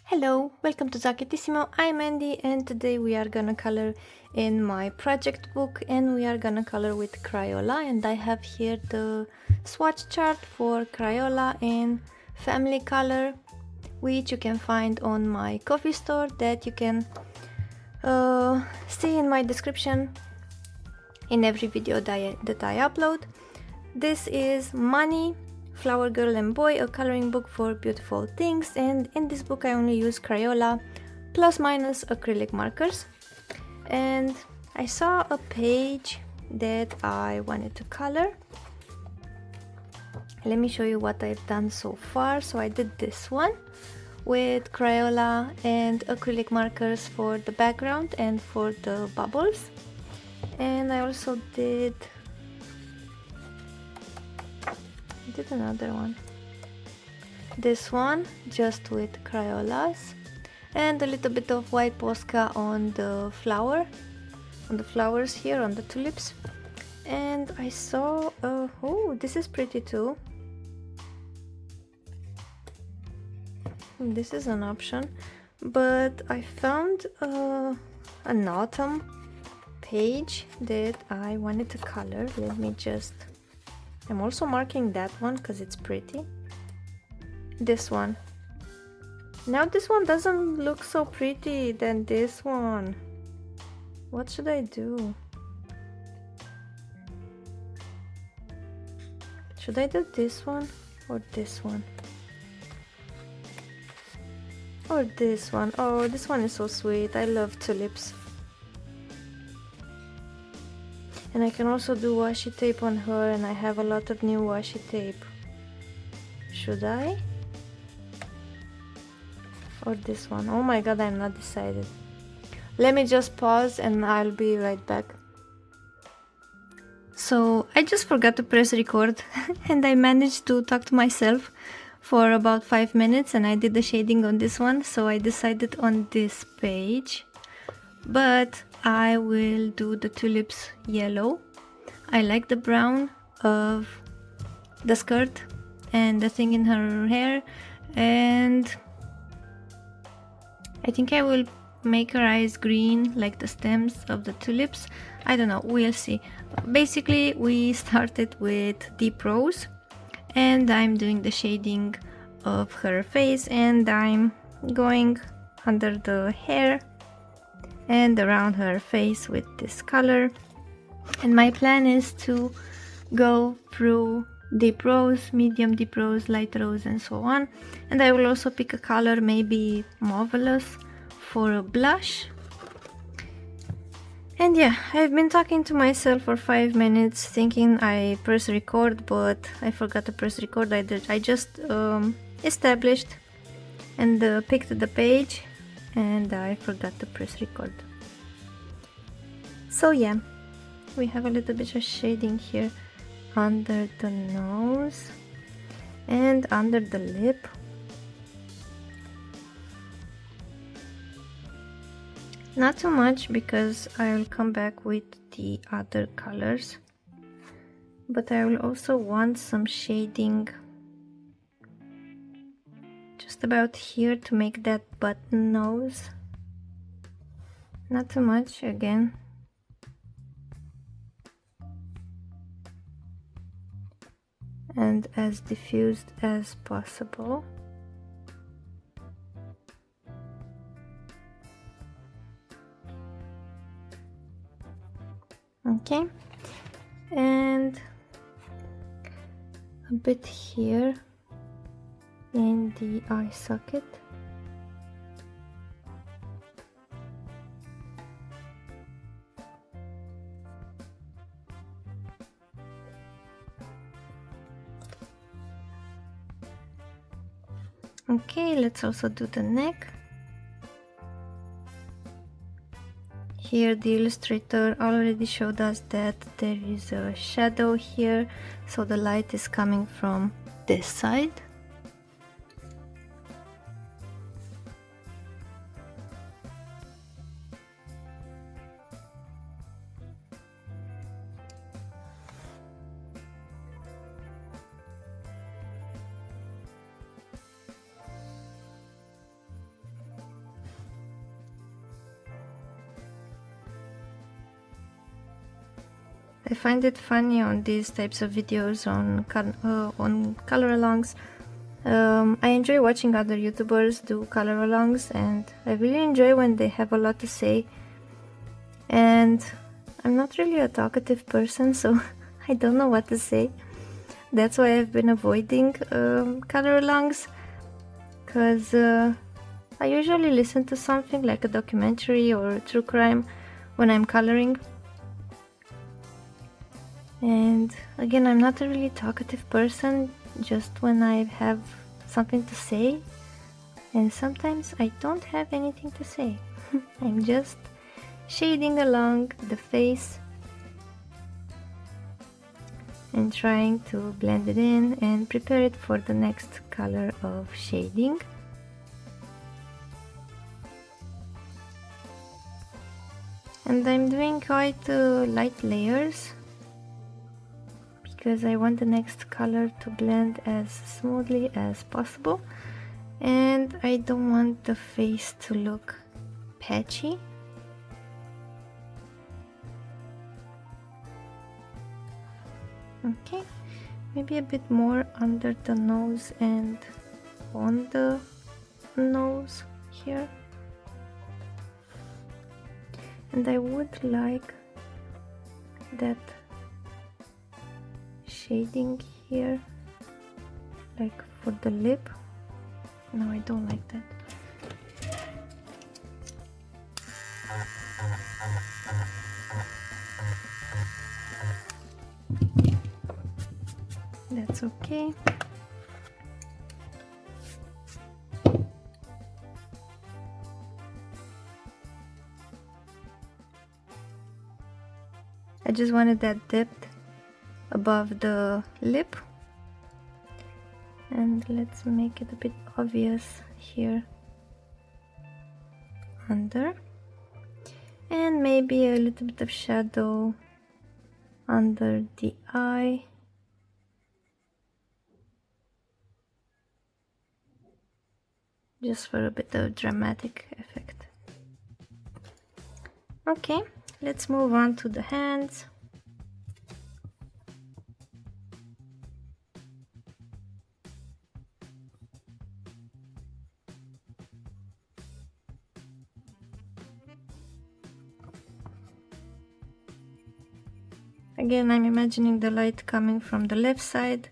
Hello, welcome to Zaketissimo. I'm Andy and today we are gonna color in my project book and we are gonna color with Crayola, and I have here the swatch chart for Crayola in family color, which you can find on my coffee store that you can see in my description in every video that I upload. This is Money, Flower Girl and Boy, a coloring book for beautiful things, and in this book I only use Crayola plus minus acrylic markers. And I saw a page that I wanted to color. Let me show you what I've done so far. So I did this one with Crayola and acrylic markers for the background and for the bubbles, and I also did another one, this one just with Crayolas, and a little bit of white Posca on the flowers here, on the tulips. And I saw oh, this is pretty too. This is an option, but I found an autumn page that I wanted to color. Let me just, I'm also marking that one because it's pretty. This one. Now this one doesn't look so pretty than this one. What should I do? Should I do this one or this one? Or this one? Oh, this one is so sweet. I love tulips. And I can also do washi tape on her, and I have a lot of new washi tape. Should I? Or this one? Oh my god, I'm not decided. Let me just pause and I'll be right back. So I just forgot to press record and I managed to talk to myself for about 5 minutes, and I did the shading on this one, so I decided on this page. But I will do the tulips yellow. I like the brown of the skirt and the thing in her hair, and I think I will make her eyes green like the stems of the tulips. I don't know, we'll see. Basically we started with deep rose, and I'm doing the shading of her face, and I'm going under the hair and around her face with this color. And my plan is to go through deep rose, medium deep rose, light rose, and so on. And I will also pick a color, maybe marvelous, for a blush. And yeah, I've been talking to myself for 5 minutes thinking I press record, but I forgot to press record. I just established and picked the page, and I forgot to press record. So yeah, we have a little bit of shading here under the nose and under the lip. Not too much because I will come back with the other colors, but I will also want some shading just about here to make that button nose. Not too much again. And as diffused as possible. Okay, and a bit here in the eye socket. Okay, let's also do the neck. Here the illustrator already showed us that there is a shadow here, so the light is coming from this side. I find it funny on these types of videos on color alongs. I enjoy watching other YouTubers do color alongs, and I really enjoy when they have a lot to say. And I'm not really a talkative person, so I don't know what to say. That's why I've been avoiding color alongs, because I usually listen to something like a documentary or true crime when I'm coloring. And again, I'm not a really talkative person, just when I have something to say, and sometimes I don't have anything to say. I'm just shading along the face and trying to blend it in and prepare it for the next color of shading. And I'm doing quite light layers because I want the next color to blend as smoothly as possible, and I don't want the face to look patchy. Okay, maybe a bit more under the nose and on the nose here. And I would like that shading here, like for the lip. No, I don't like that. That's okay. I just wanted that depth above the lip, and let's make it a bit obvious here under, and maybe a little bit of shadow under the eye. Just for a bit of dramatic effect. Okay, let's move on to the hands. Again, I'm imagining the light coming from the left side,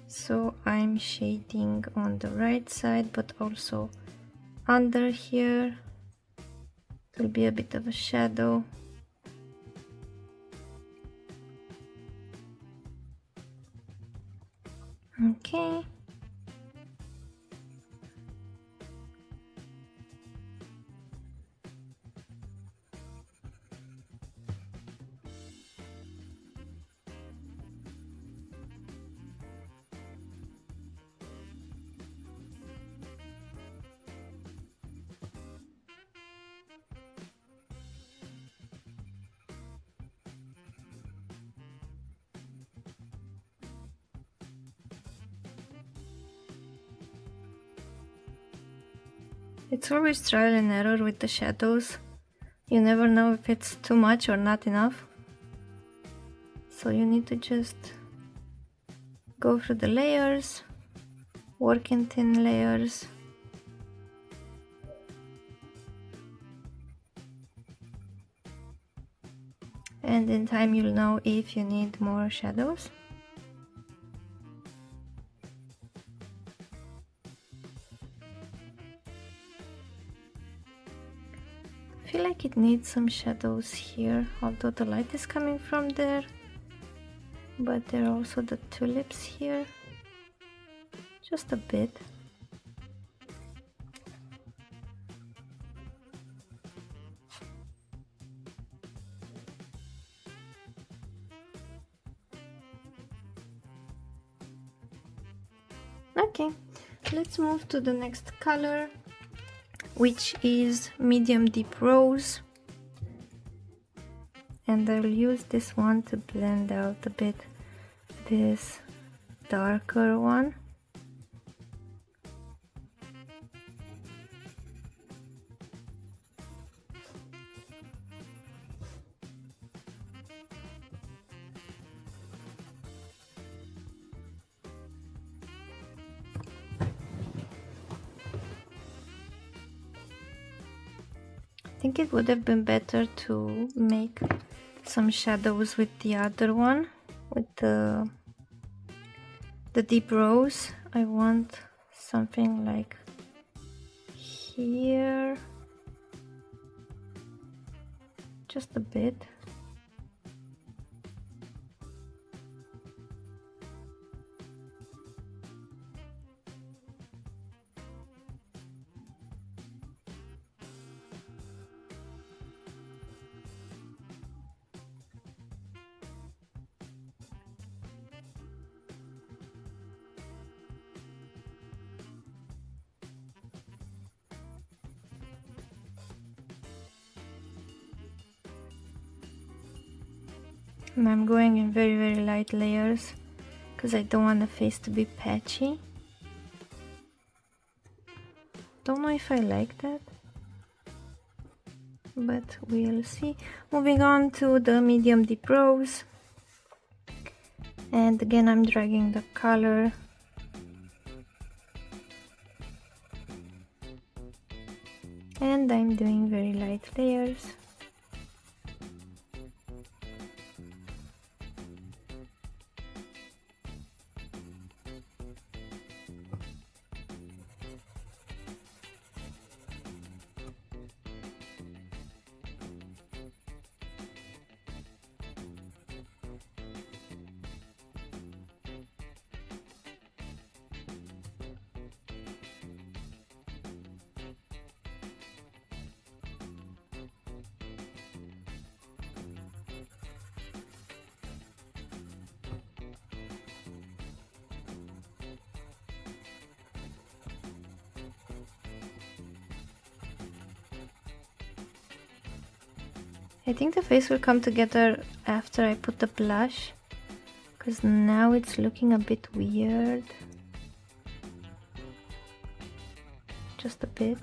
so I'm shading on the right side, but also under here. There'll be a bit of a shadow. Okay. It's always trial and error with the shadows. You never know if it's too much or not enough. So you need to just go through the layers, work in thin layers. And in time you'll know if you need more shadows. I feel like it needs some shadows here, although the light is coming from there. But there are also the tulips here, just a bit. Okay, let's move to the next color, which is medium deep rose. And I'll use this one to blend out a bit this darker one. think it would have been better to make some shadows with the other one, with the deep rose. I want something like here, just a bit. And I'm going in very light layers because I don't want the face to be patchy. Don't know if I like that, but we'll see. Moving on to the medium deep rose, and again I'm dragging the color. And I'm doing very light layers. I think the face will come together after I put the blush, because now it's looking a bit weird. Just a bit.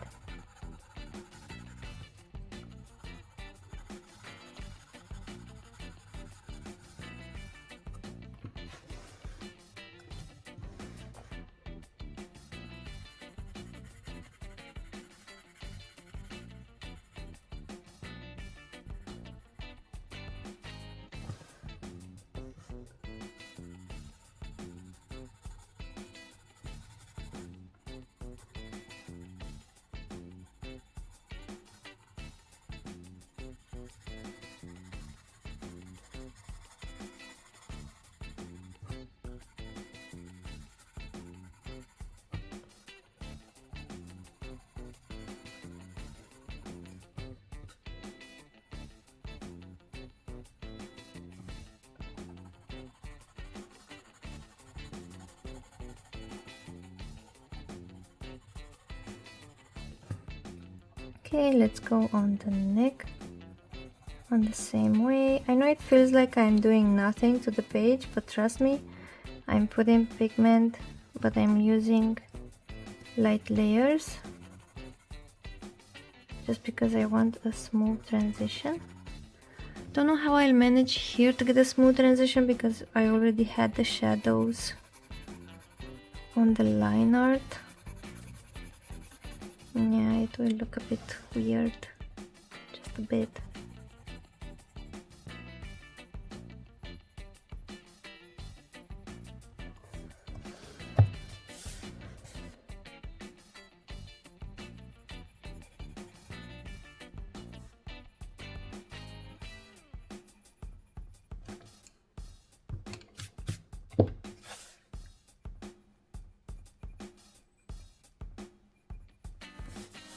Okay, let's go on the neck on the same way. I know it feels like I'm doing nothing to the page, but trust me, I'm putting pigment, but I'm using light layers just because I want a smooth transition. Don't know how I'll manage here to get a smooth transition because I already had the shadows on the line art. Yeah, it will look a bit weird, just a bit.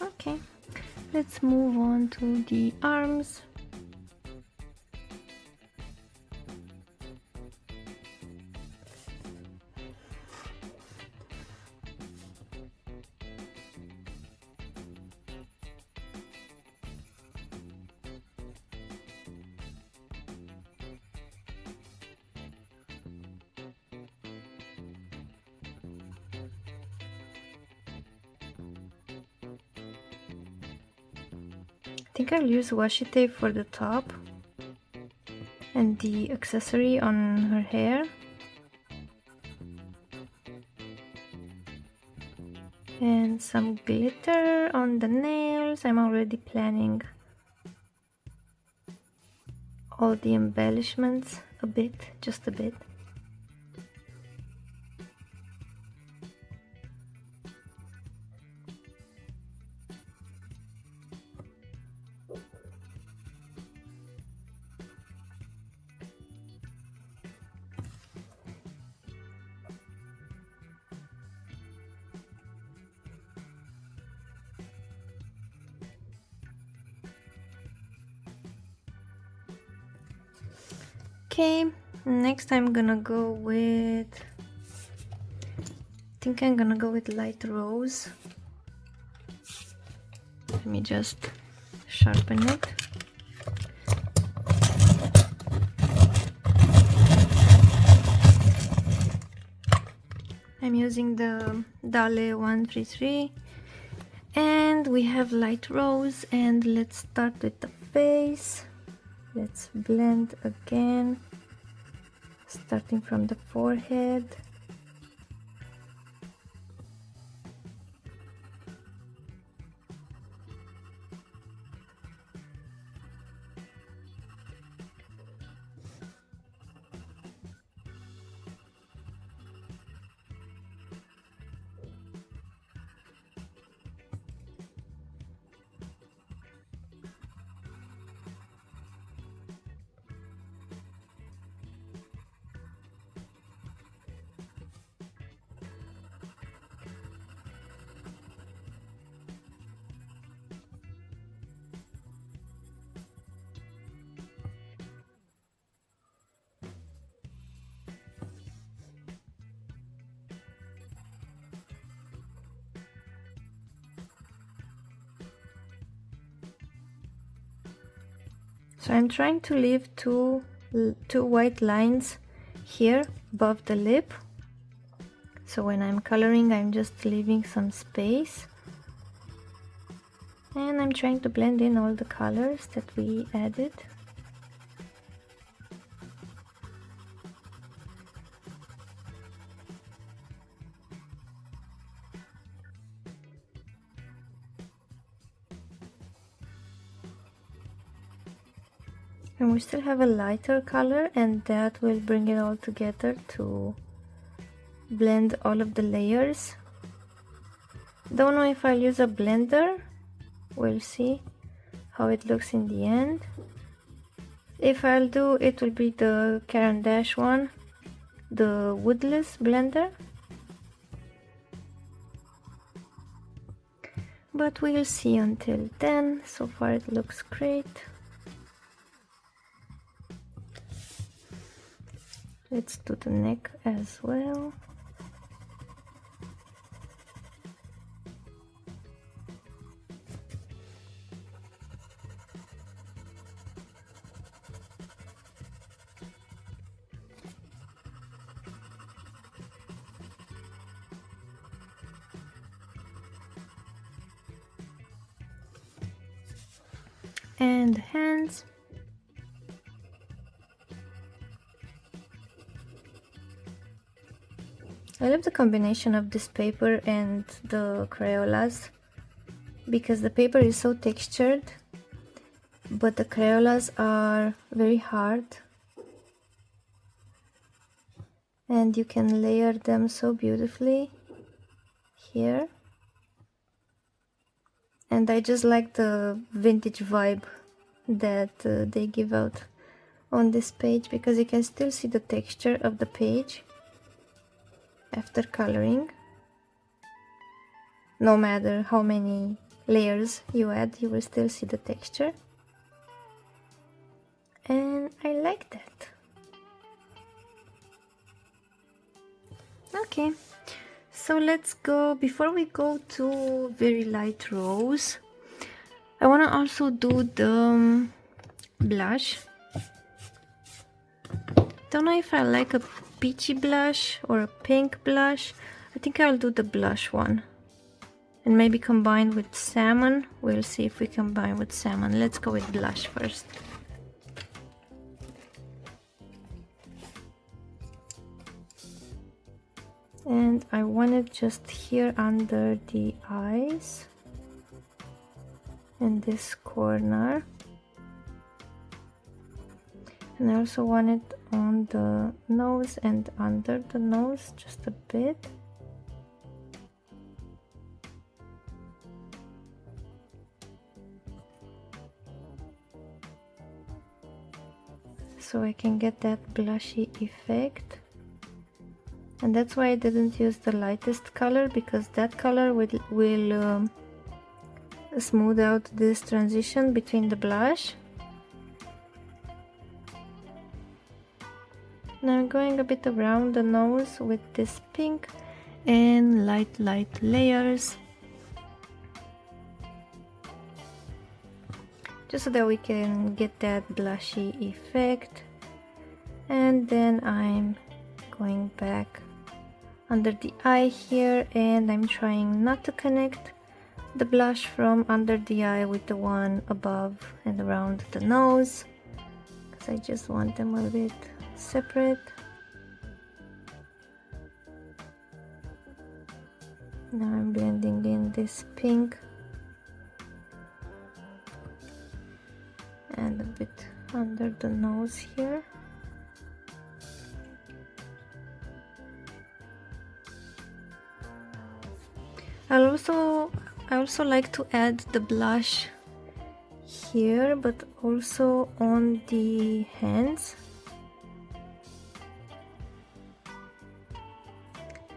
Okay, let's move on to the arms. I think I'll use washi tape for the top and the accessory on her hair. And some glitter on the nails. I'm already planning all the embellishments a bit, just a bit. Okay, next I'm gonna go with, I think I'm gonna go with light rose. Let me just sharpen it. I'm using the Dale 133 and we have light rose, and let's start with the face. Let's blend again, starting from the forehead. So I'm trying to leave two white lines here above the lip. So when I'm coloring, I'm just leaving some space. And I'm trying to blend in all the colors that we added. And we still have a lighter color, and that will bring it all together to blend all of the layers. Don't know if I'll use a blender. We'll see how it looks in the end. If I'll do, it will be the Caran d'Ache one, the woodless blender. But we'll see until then. So far it looks great. Let's do the neck as well. And hands. I love the combination of this paper and the Crayolas, because the paper is so textured, but the Crayolas are very hard, and you can layer them so beautifully here. And I just like the vintage vibe that they give out on this page, because you can still see the texture of the page after coloring. No matter how many layers you add, you will still see the texture. And I like that. Okay, so let's go, before we go to very light rose, I want to also do the blush. Don't know if I like a peachy blush or a pink blush. I think I'll do the blush one. And maybe combine with salmon. We'll see if we combine with salmon. Let's go with blush first. And I want it just here under the eyes. In this corner. And I also want it on the nose and under the nose just a bit. So I can get that blushy effect. And that's why I didn't use the lightest color, because that color will smooth out this transition between the blush. Now I'm going a bit around the nose with this pink and light layers, just so that we can get that blushy effect. And then I'm going back under the eye here, and I'm trying not to connect the blush from under the eye with the one above and around the nose, because I just want them a bit separate. Now I'm blending in this pink and a bit under the nose here. I also like to add the blush here, but also on the hands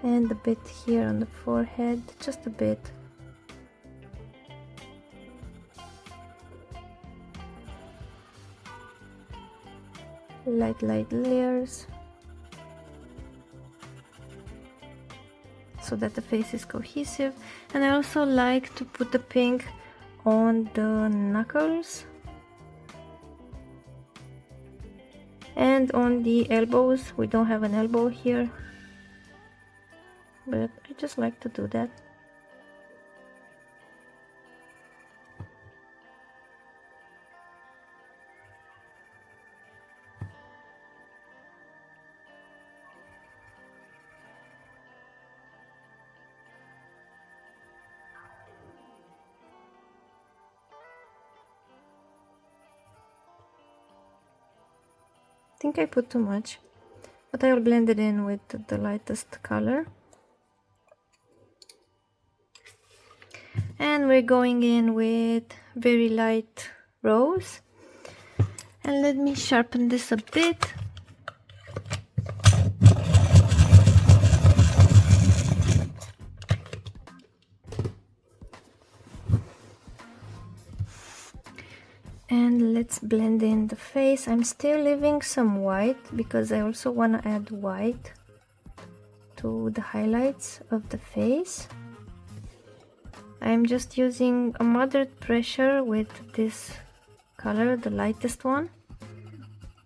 and a bit here on the forehead, just a bit. Light layers, so that the face is cohesive. And I also like to put the pink on the knuckles and on the elbows. We don't have an elbow here, but I just like to do that. I think I put too much, but I will blend it in with the lightest color. And we're going in with very light rose. And let me sharpen this a bit. And let's blend in the face. I'm still leaving some white because I also want to add white to the highlights of the face. I'm just using a moderate pressure with this color, the lightest one,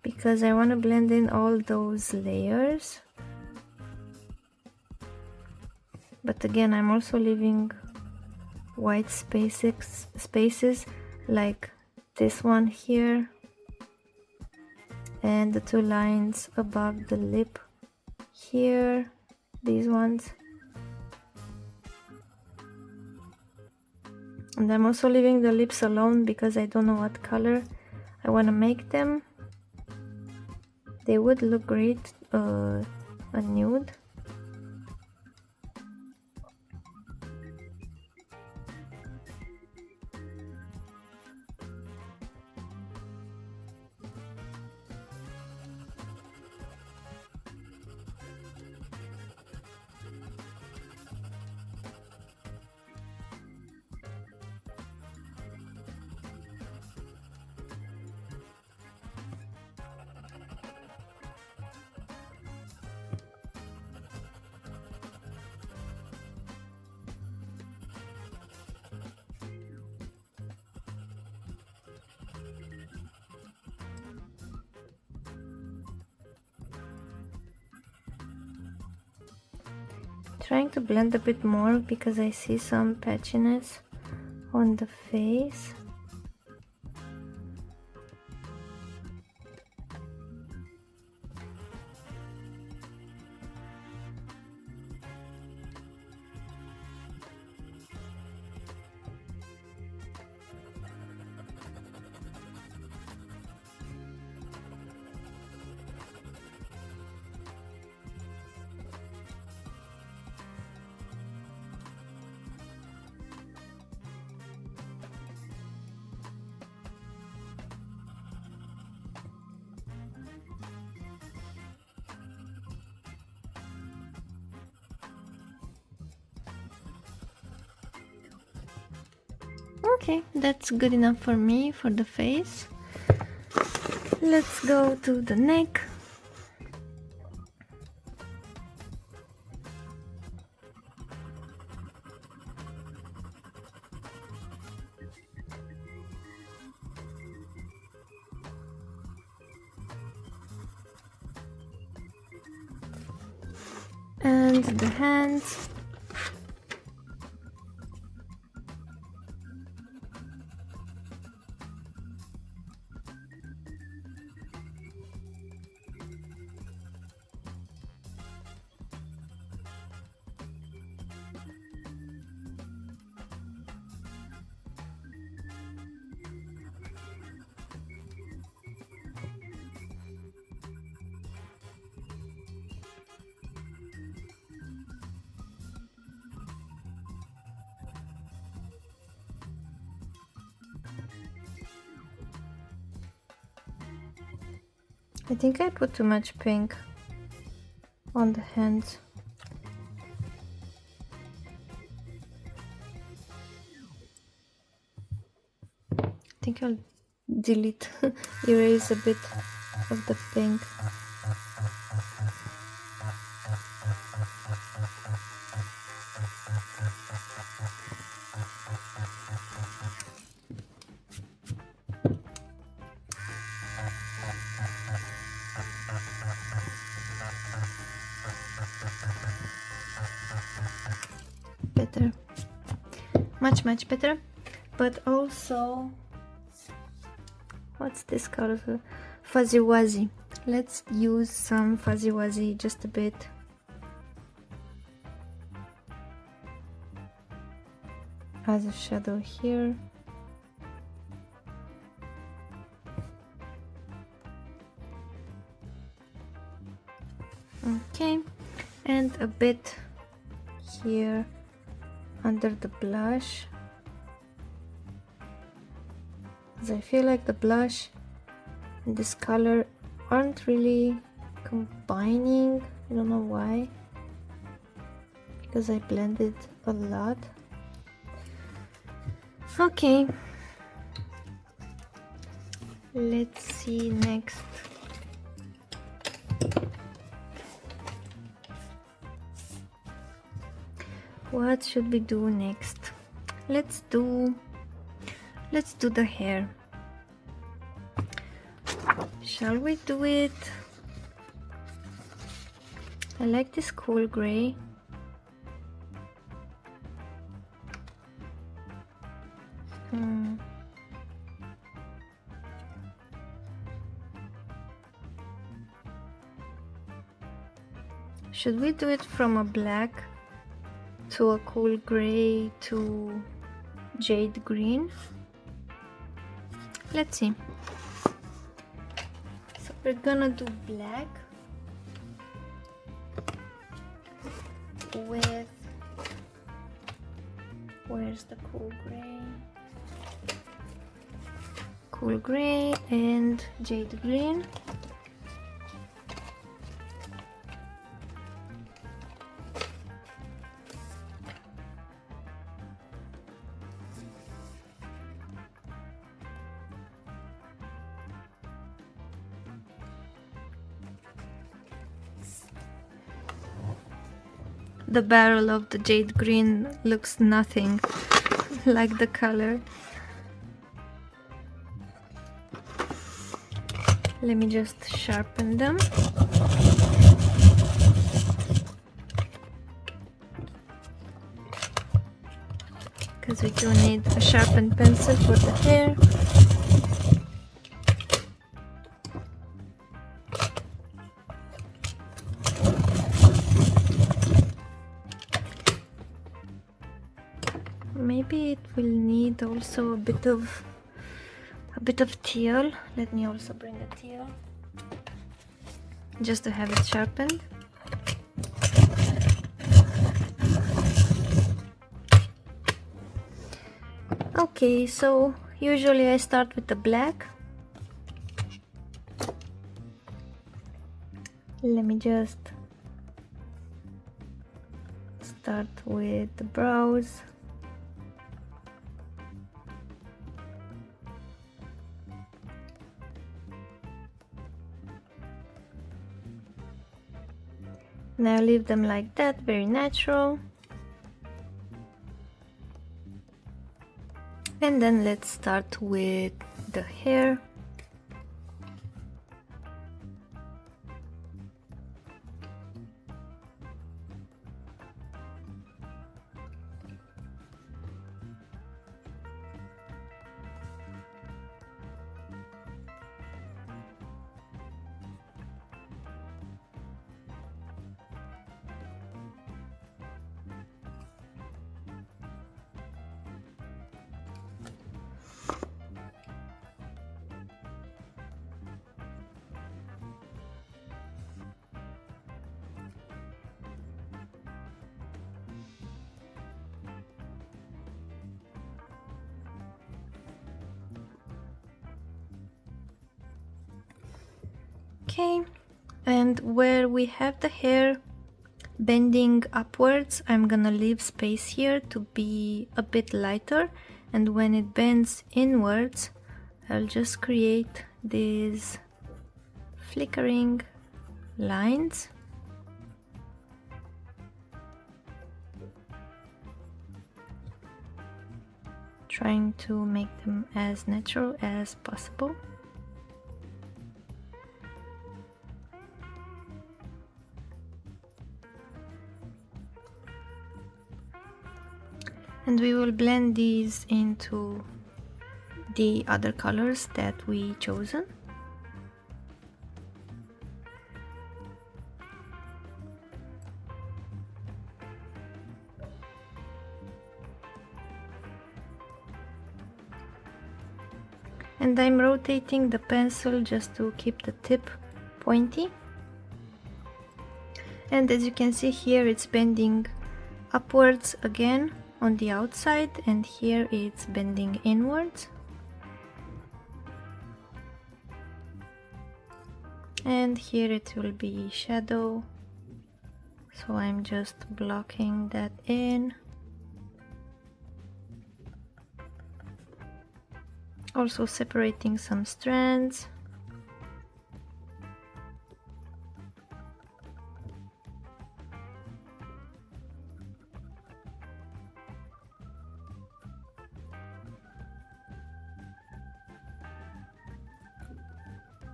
because I want to blend in all those layers. But again, I'm also leaving white spaces like this one here and the two lines above the lip here, these ones. And I'm also leaving the lips alone because I don't know what color I want to make them. They would look great a nude. Trying to blend a bit more because I see some patchiness on the face. Okay, that's good enough for me for the face. Let's go to the neck. And the hands. I think I put too much pink on the hands. I think I'll delete, erase a bit of the pink. Better, much better. But also, what's this color? Fuzzy Wuzzy. Let's use some Fuzzy Wuzzy just a bit. As a shadow here. Okay, and a bit here under the blush, as I feel like the blush and this color aren't really combining. I don't know why, because I blended a lot. Okay, let's see next. What should we do next? Let's do the hair. Shall we do it? I like this cool gray. Should we do it from a black to a cool gray to jade green? Let's see. So we're gonna do black with, where's the cool gray? Cool gray and jade green. The barrel of the jade green looks nothing like the color. Let me just sharpen them. Because we do need a sharpened pencil for the hair. Maybe it will need also a bit of teal. Let me also bring a teal just to have it sharpened. Okay, so usually I start with the black. Let me just start with the brows. Now leave them like that, very natural. And then let's start with the hair. Okay, and where we have the hair bending upwards, I'm gonna leave space here to be a bit lighter, and when it bends inwards, I'll just create these flickering lines. Trying to make them as natural as possible. And we will blend these into the other colors that we chosen. And I'm rotating the pencil just to keep the tip pointy. And as you can see here, it's bending upwards again on the outside, and here it's bending inwards. And here it will be shadow, so I'm just blocking that in. Also separating some strands.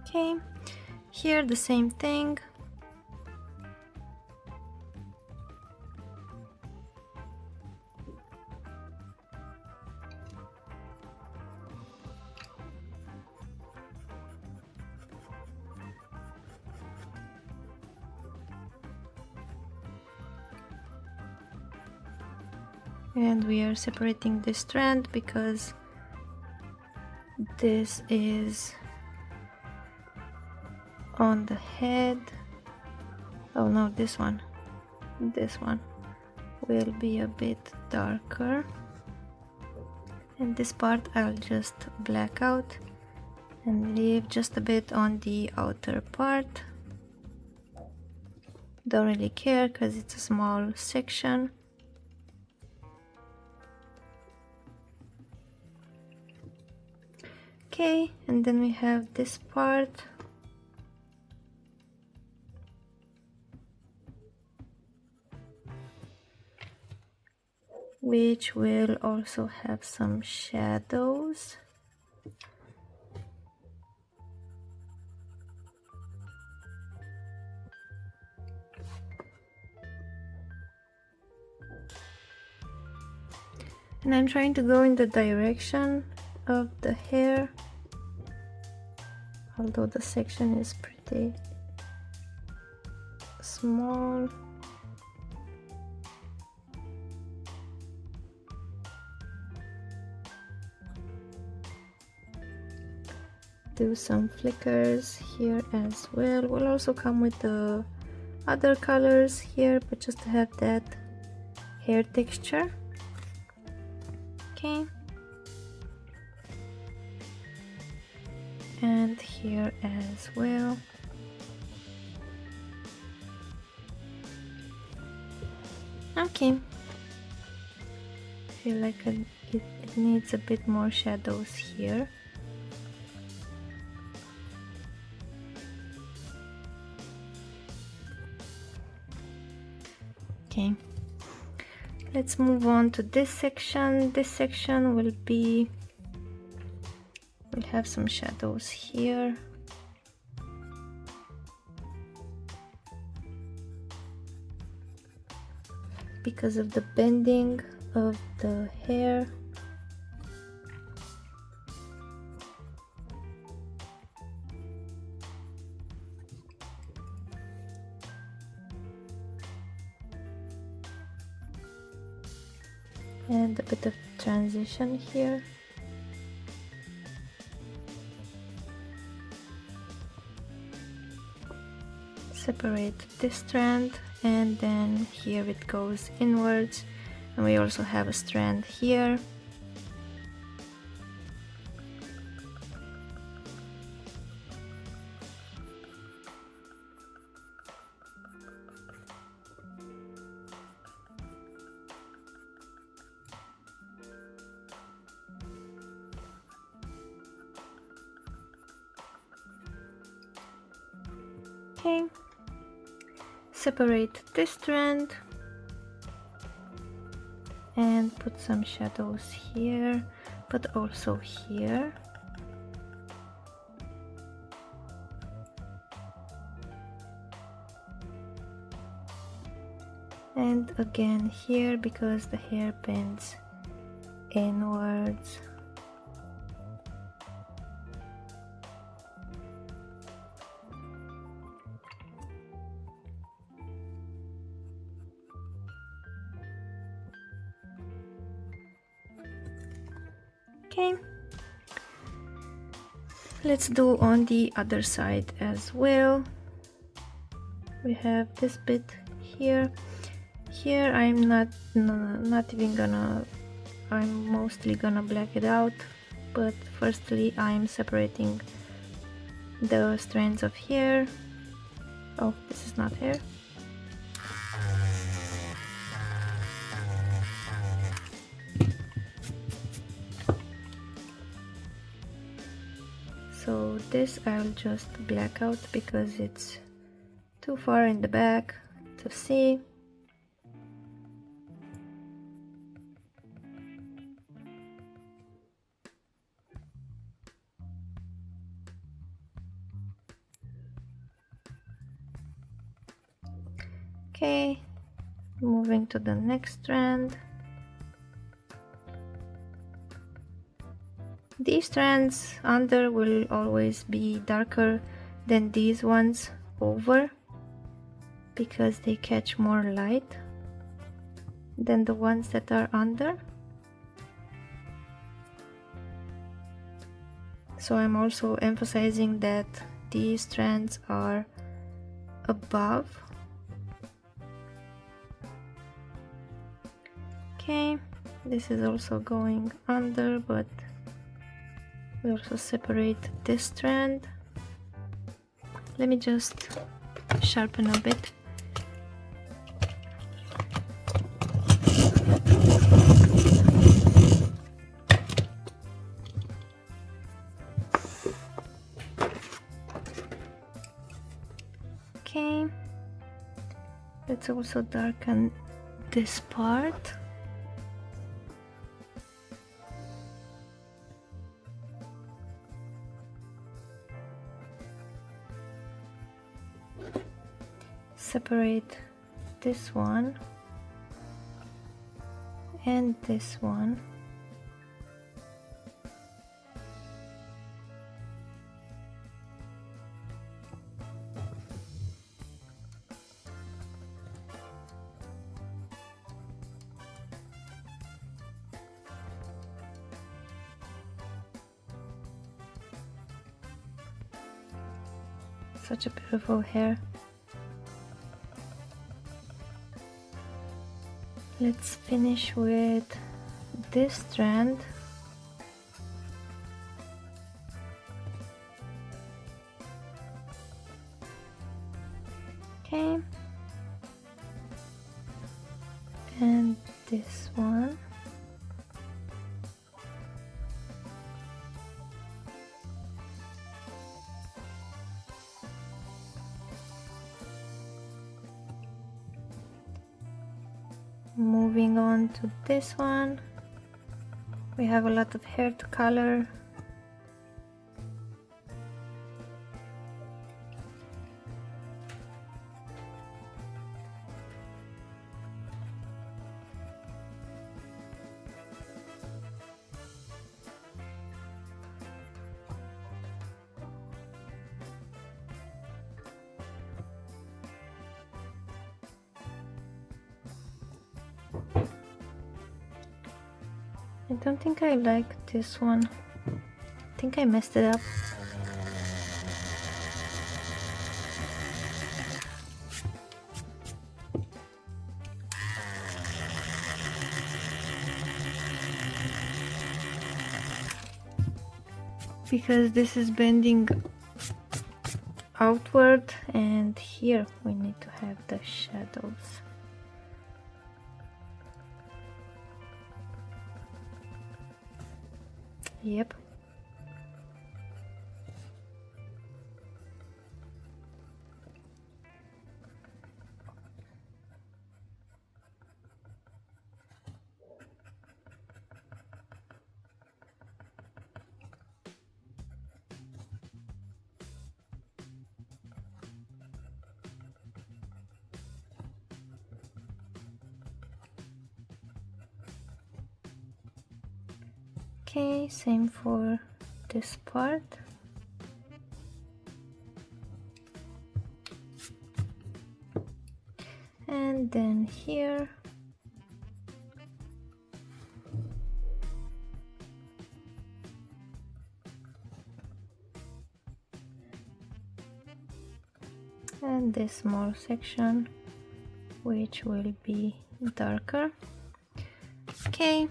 Okay, here the same thing. And we are separating this strand because this is on the head. Oh no, this one will be a bit darker, and this part I'll just black out and leave just a bit on the outer part. Don't really care because it's a small section. Okay, and then we have this part. Which will also have some shadows. And I'm trying to go in the direction of the hair, although the section is pretty small. Do some flickers here as well. We'll also come with the other colors here, but just to have that hair texture. Okay, and here as well. Okay, feel like it needs a bit more shadows here. Okay, let's move on to this section. This section will have some shadows here. Because of the bending of the hair. And a bit of transition here. Separate this strand, and then here it goes inwards, and we also have a strand here. Okay, separate this strand and put some shadows here, but also here. And again here, because the hair bends inwards. Okay, let's do on the other side as well. We have this bit here. Here I'm not even gonna, I'm mostly gonna black it out, but firstly I'm separating the strands of hair. Oh, this is not hair. So this I'll just black out because it's too far in the back to see. Okay, moving to the next strand. These strands under will always be darker than these ones over, because they catch more light than the ones that are under. So I'm also emphasizing that these strands are above. Okay, this is also going under, but we also separate this strand. Let me just sharpen a bit. Okay, let's also darken this part. Separate this one and this one. Such a beautiful hair. Let's finish with this strand. Okay, and this one. Moving on to this one, we have a lot of hair to color. I don't think I like this one. I think I messed it up. Because this is bending outward, and here we need to have the shadows. Yep. Okay, same for this part. And then here. And this small section, which will be darker. Okay.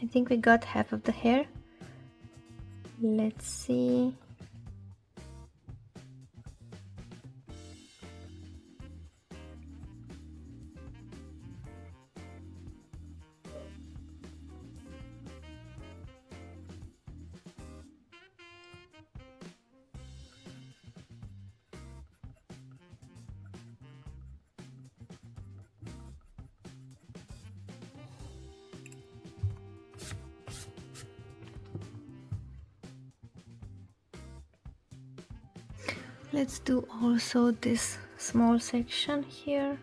I think we got half of the hair. Let's see. Let's do also this small section here.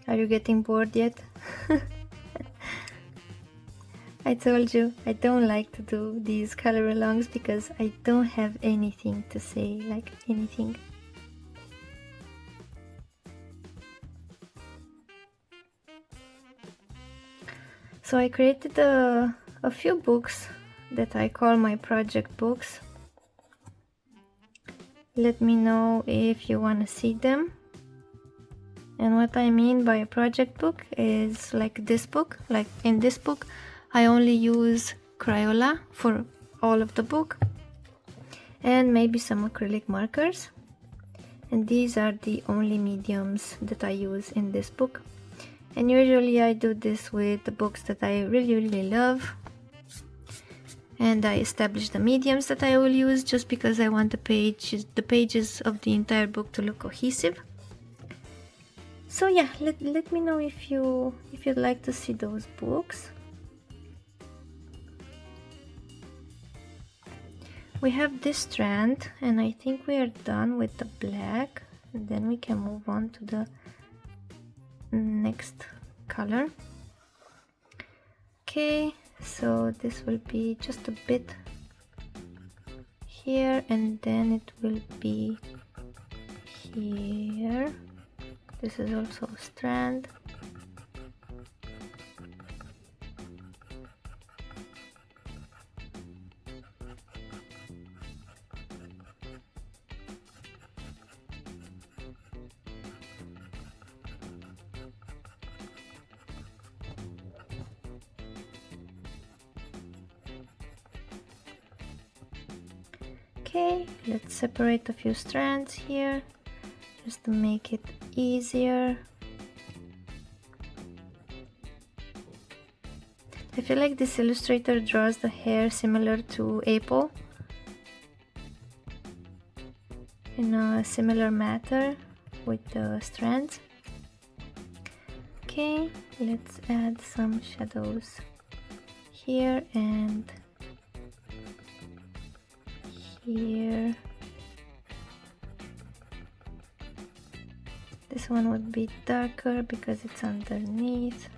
Are you getting bored yet? I told you I don't like to do these color alongs because I don't have anything to say, like anything. So I created a few books that I call my project books. Let me know if you want to see them. And what I mean by a project book is like this book. Like in this book, I only use Crayola for all of the book and maybe some acrylic markers. And these are the only mediums that I use in this book. And usually I do this with the books that I really love. And I establish the mediums that I will use just because I want the pages of the entire book to look cohesive. So yeah, let me know if you'd like to see those books. We have this strand, and I think we are done with the black, and then we can move on to the next color. Okay, so this will be just a bit here, and then it will be here. This is also a strand. Okay, let's separate a few strands here just to make it easier. I feel like this illustrator draws the hair similar to Apple, in a similar matter with the strands. Okay, let's add some shadows here and here. This one would be darker because it's underneath.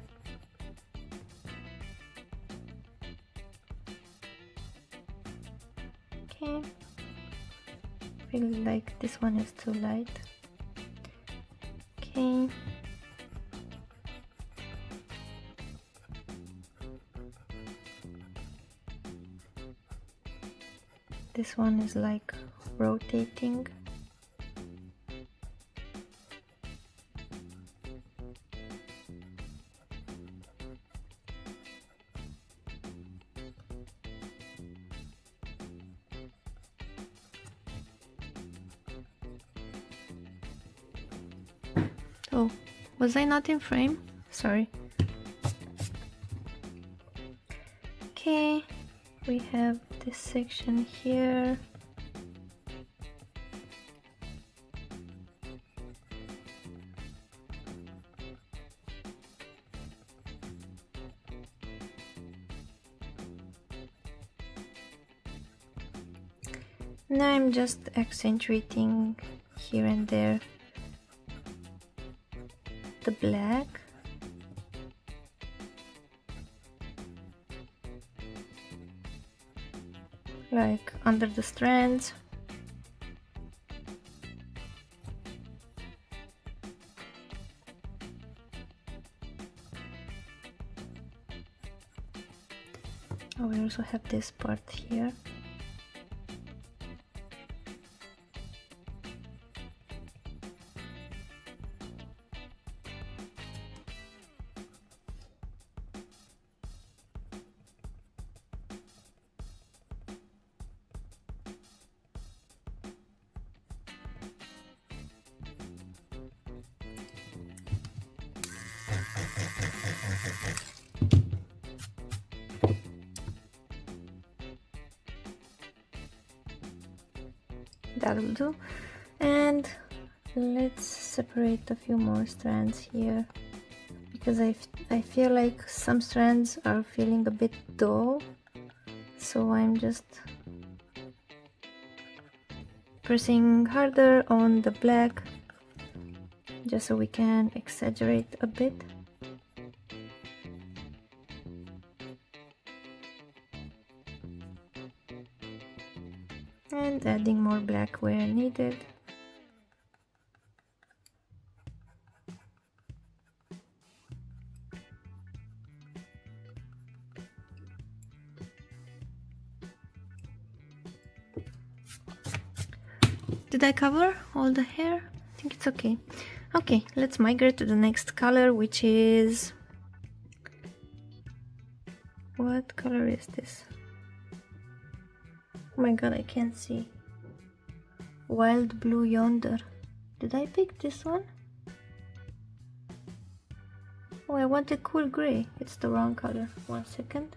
Okay, feel like this one is too light. Okay, this one is like rotating. Oh, was I not in frame? Sorry. Okay, we have this section here. Now I'm just accentuating here and there the black. Like under the strands. Oh, we also have this part here. That will do. And let's separate a few more strands here because I feel like some strands are feeling a bit dull, so I'm just pressing harder on the black just so we can exaggerate a bit. And adding more black where needed. Did I cover all the hair? I think it's okay. Okay, let's migrate to the next color, which is... What color is this? Oh my god, I can't see. Wild blue yonder. Did I pick this one? Oh, I wanted cool gray. It's the wrong color. 1 second.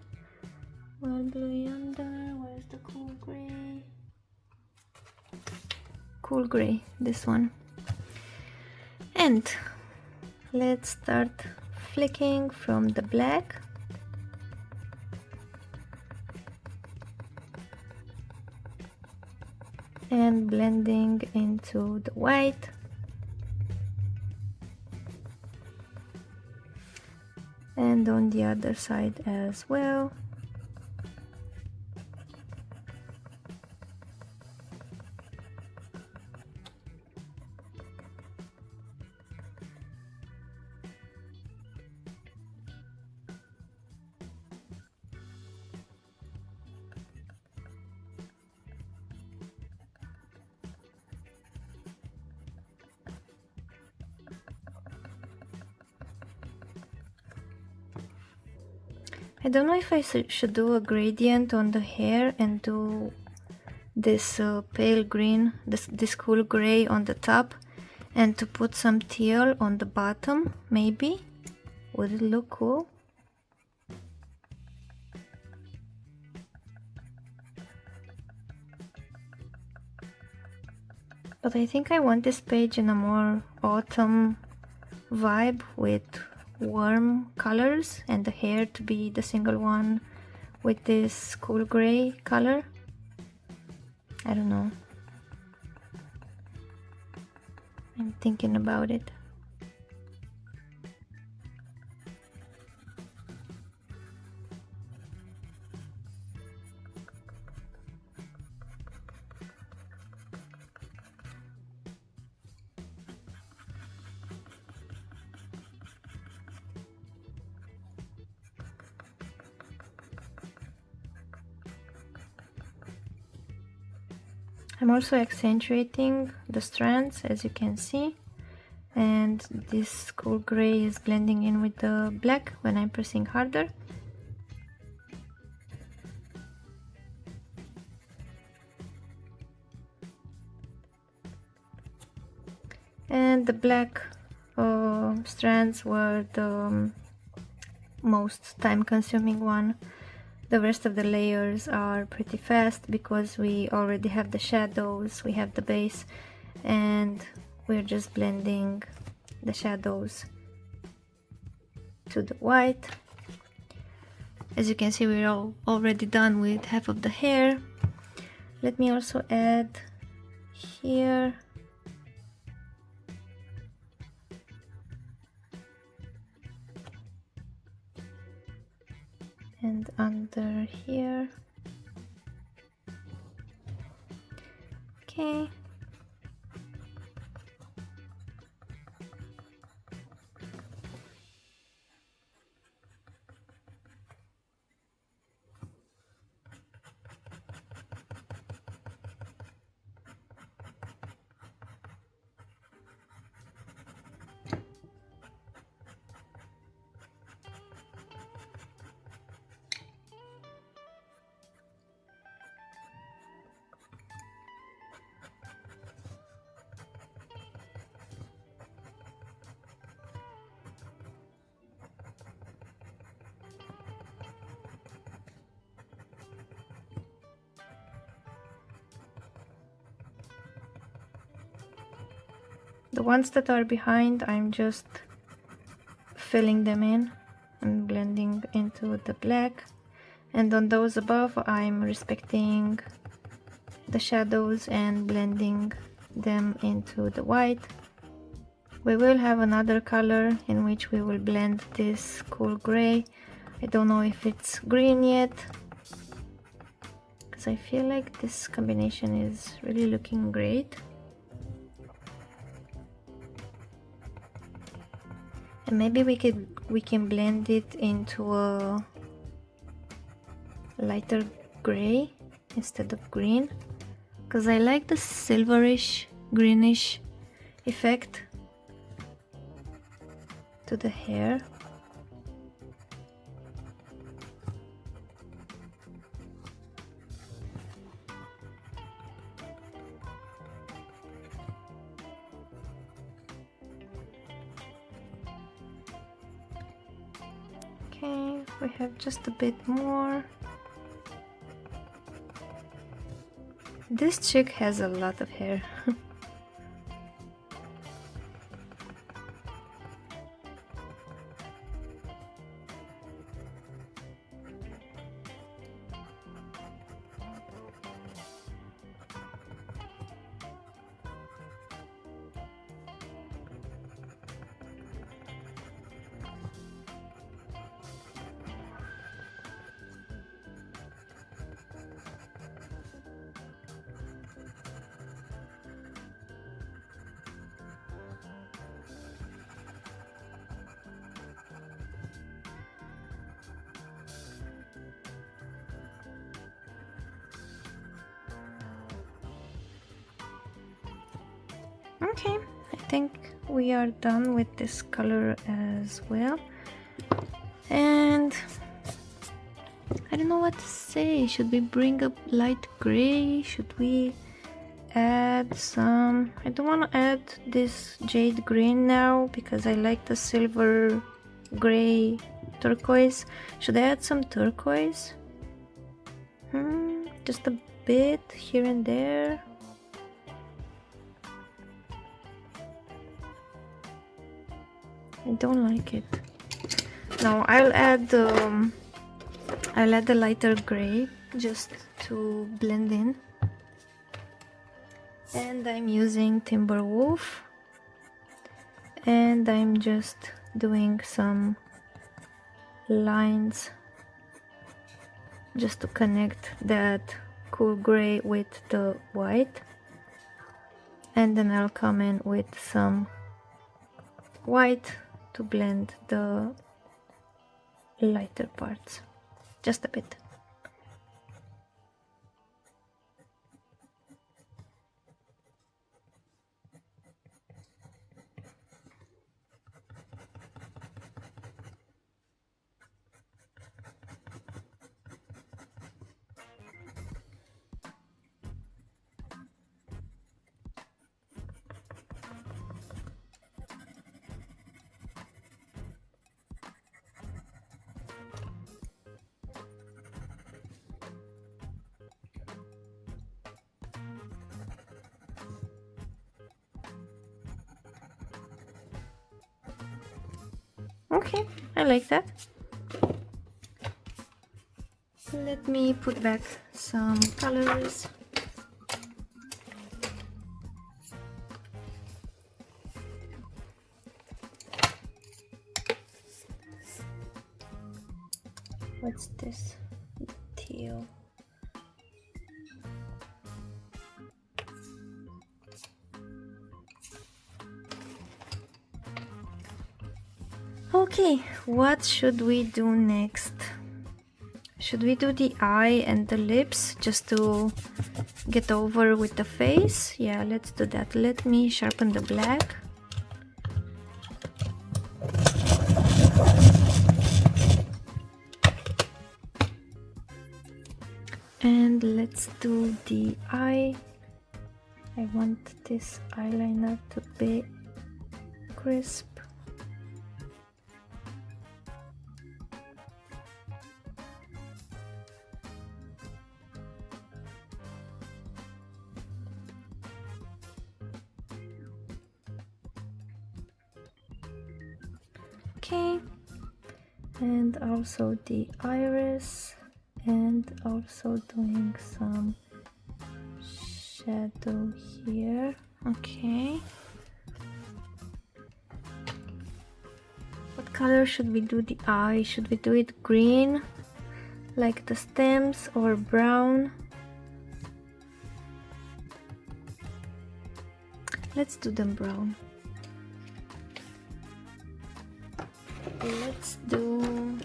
Wild blue yonder. Where's the cool gray? Cool gray, this one. And let's start flicking from the black. and blending into the white. And on the other side as well. I don't know if I should do a gradient on the hair and do this pale green, this cool gray on the top, and to put some teal on the bottom. Maybe would it look cool? But I think I want this page in a more autumn vibe with warm colors, and the hair to be the single one with this cool gray color. I don't know. I'm thinking about it. I'm also accentuating the strands, as you can see, and this cool gray is blending in with the black when I'm pressing harder. And the black strands were the most time-consuming one. The rest of the layers are pretty fast because we already have the shadows, we have the base, and we're just blending the shadows to the white. As you can see, we're already done with half of the hair. Let me also add here and under here. Okay. The ones that are behind, I'm just filling them in and blending into the black. And on those above, I'm respecting the shadows and blending them into the white. We will have another color in which we will blend this cool gray. I don't know if it's green yet, because I feel like this combination is really looking great. And maybe we can blend it into a lighter gray instead of green, because I like the silverish greenish effect to the hair. Okay, we have just a bit more. This chick has a lot of hair. Okay, I think we are done with this color as well. And I don't know what to say. Should we bring up light gray? Should we add some... I don't want to add this jade green now because I like the silver gray turquoise. Should I add some turquoise? Just a bit here and there. I don't like it. No, I'll add the lighter gray just to blend in. And I'm using Timberwolf, and I'm just doing some lines just to connect that cool gray with the white, and then I'll come in with some white to blend the lighter parts just a bit. Okay, I like that. Let me put back some colors. What's this? Teal. Okay, what should we do next? Should we do the eye and the lips just to get over with the face? Yeah, let's do that. Let me sharpen the black. And let's do the eye. I want this eyeliner to be crisp. Okay, and also the iris, and also doing some shadow here. Okay, what color should we do the eye? Should we do it green like the stems, or brown? Let's do them brown. Let's do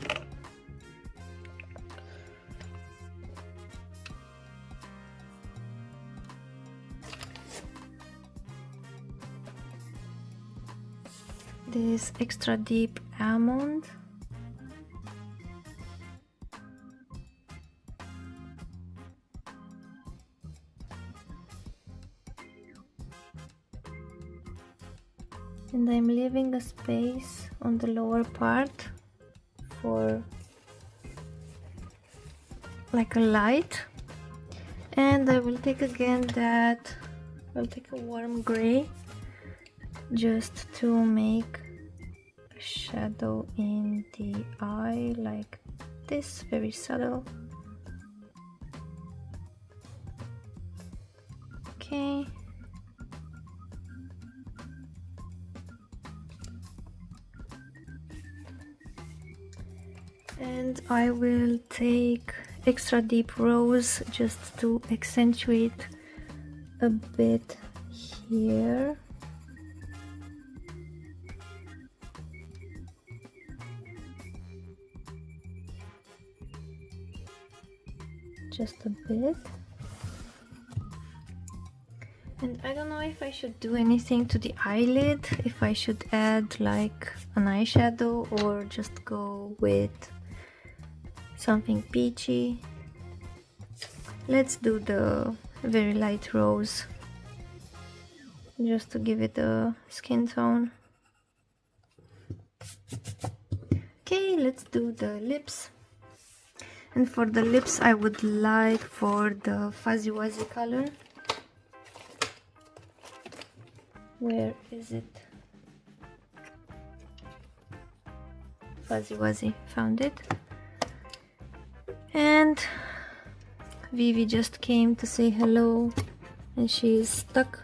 this extra deep almond. And I'm leaving a space on the lower part for like a light. And I will take again that, I'll take a warm gray just to make a shadow in the eye like this, very subtle. Okay. And I will take extra deep rose just to accentuate a bit here. Just a bit. And I don't know if I should do anything to the eyelid, if I should add like an eyeshadow or just go with something peachy. Let's do the very light rose, just to give it a skin tone. Okay, let's do the lips. And for the lips I would like for the Fuzzy Wuzzy color. Where is it? Fuzzy Wuzzy, found it. And Vivi just came to say hello and she's stuck.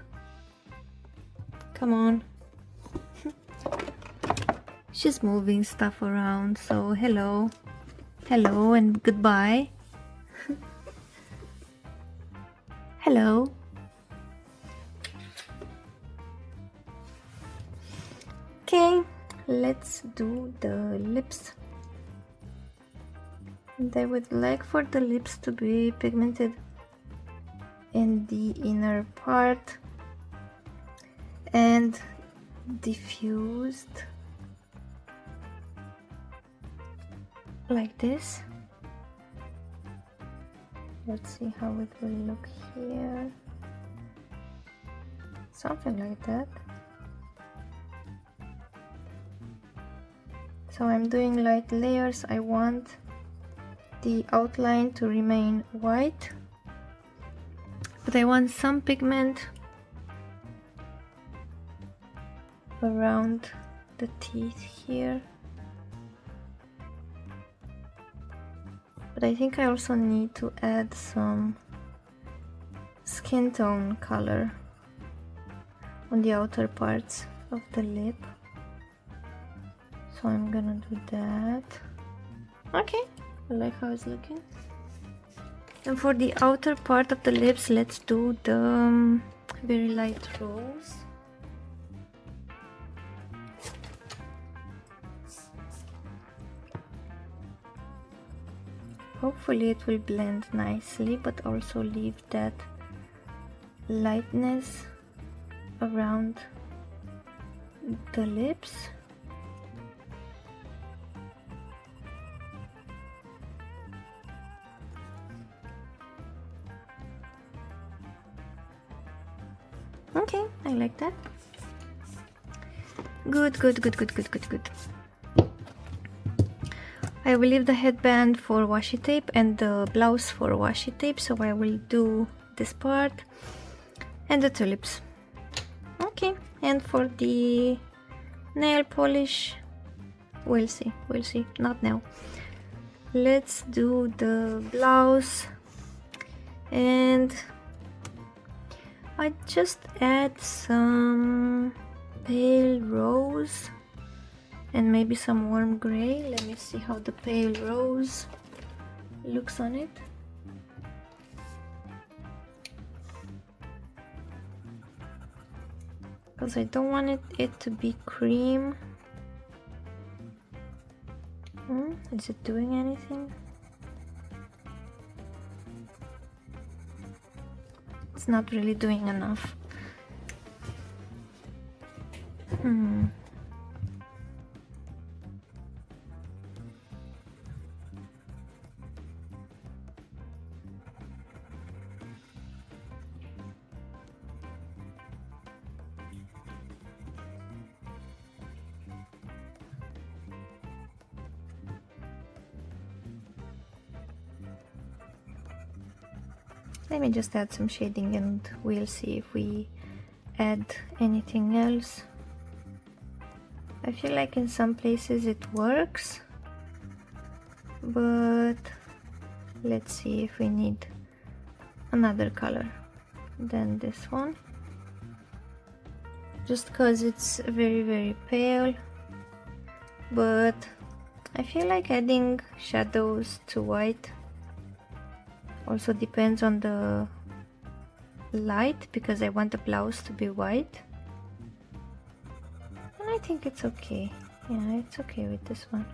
Come on. She's moving stuff around, so hello. Hello and goodbye. Hello. Okay, let's do the lips. And I would like for the lips to be pigmented in the inner part and diffused like this. Let's see how it will look here. Something like that. So I'm doing light layers. I want the outline to remain white, but I want some pigment around the teeth here. But I think I also need to add some skin tone color on the outer parts of the lip. So I'm gonna do that. Okay, I like how it's looking. And for the outer part of the lips, let's do the very light rose. Hopefully it will blend nicely, but also leave that lightness around the lips. Okay, I like that. Good, good, good, good, good, good, good. I will leave the headband for washi tape and the blouse for washi tape, so I will do this part and the tulips. Okay, and for the nail polish, we'll see, not now. Let's do the blouse, and I just add some pale rose and maybe some warm gray. Let me see how the pale rose looks on it. Because I don't want it to be cream. Is it doing anything? It's not really doing enough. Let me just add some shading and we'll see if we add anything else. I feel like in some places it works, but let's see if we need another color than this one. Just because it's very, very pale, but I feel like adding shadows to white also depends on the light, because I want the blouse to be white. And I think it's okay. Yeah, it's okay with this one.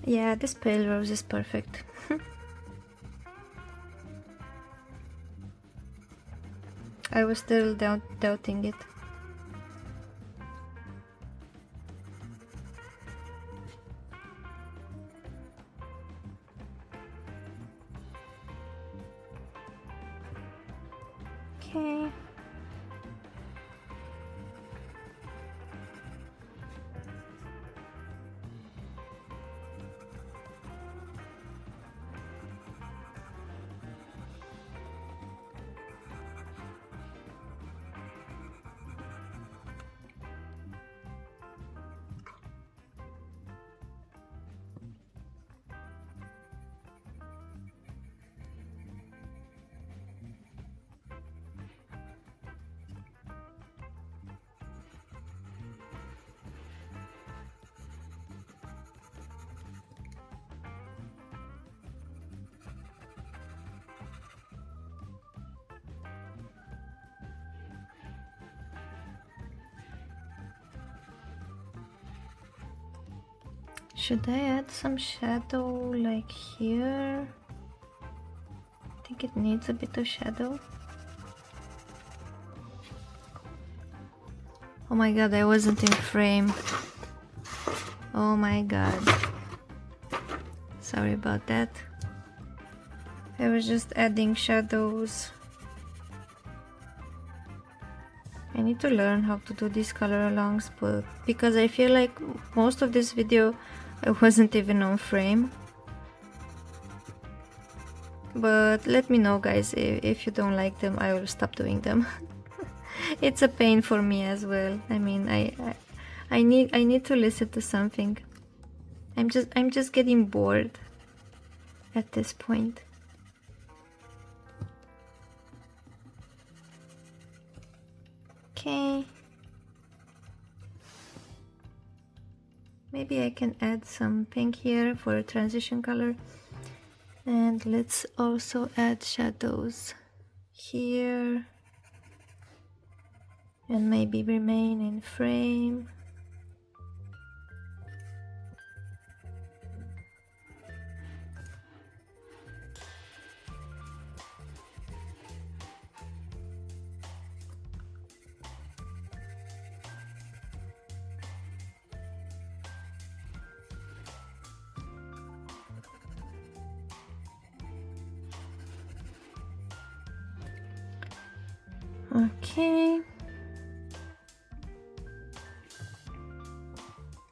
Yeah, this pale rose is perfect. I was still doubting it. Okay. Should I add some shadow like here? I think it needs a bit of shadow. Oh my god, I wasn't in frame. Oh my god. Sorry about that. I was just adding shadows. I need to learn how to do these color alongs, but because I feel like most of this video I wasn't even on frame. But let me know, guys, if you don't like them, I will stop doing them. It's a pain for me as well. I mean, I need to listen to something. I'm just getting bored at this point. Okay. Maybe I can add some pink here for a transition color. And let's also add shadows here. And maybe remain in frame. Okay.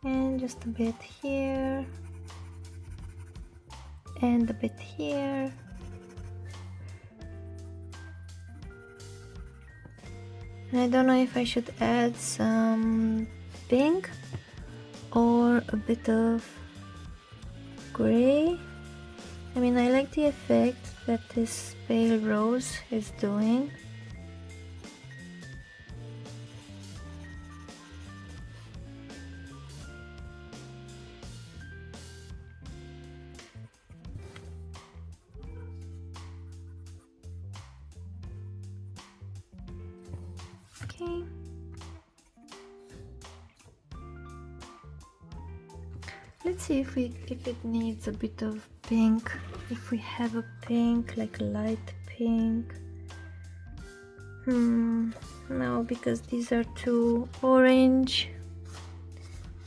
And just a bit here. And a bit here. And I don't know if I should add some pink or a bit of gray. I mean, I like the effect that this pale rose is doing. Okay. Let's see if it needs a bit of pink. If we have a pink, like a light pink. No, because these are too orange.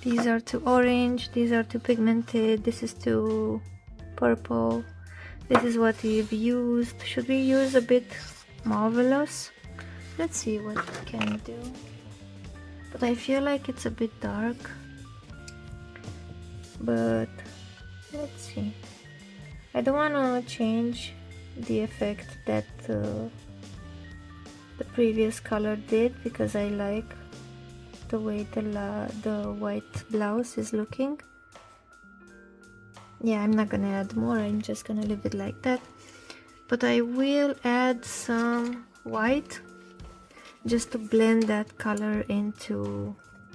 These are too orange. These are too pigmented. This is too purple. This is what we've used. Should we use a bit marvelous? Let's see what we can do. But I feel like it's a bit dark. But let's see. I don't want to change the effect that the previous color did, because I like the way the white blouse is looking. Yeah, I'm not gonna add more, I'm just gonna leave it like that. But I will add some white just to blend that color into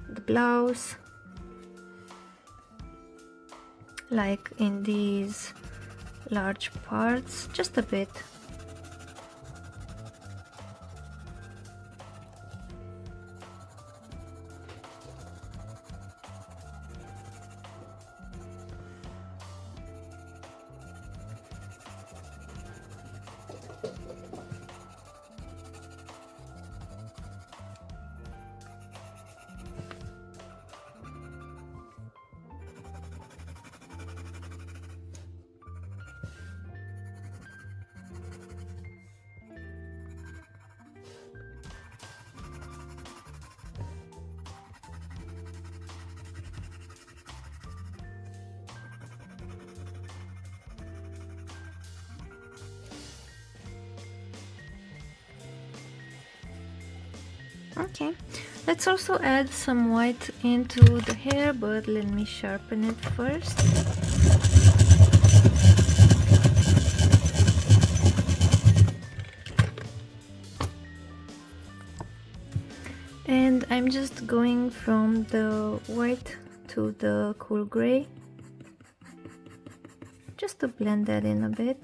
the blouse, like in these large parts, just a bit. Okay, let's also add some white into the hair, but let me sharpen it first. And I'm just going from the white to the cool gray, just to blend that in a bit.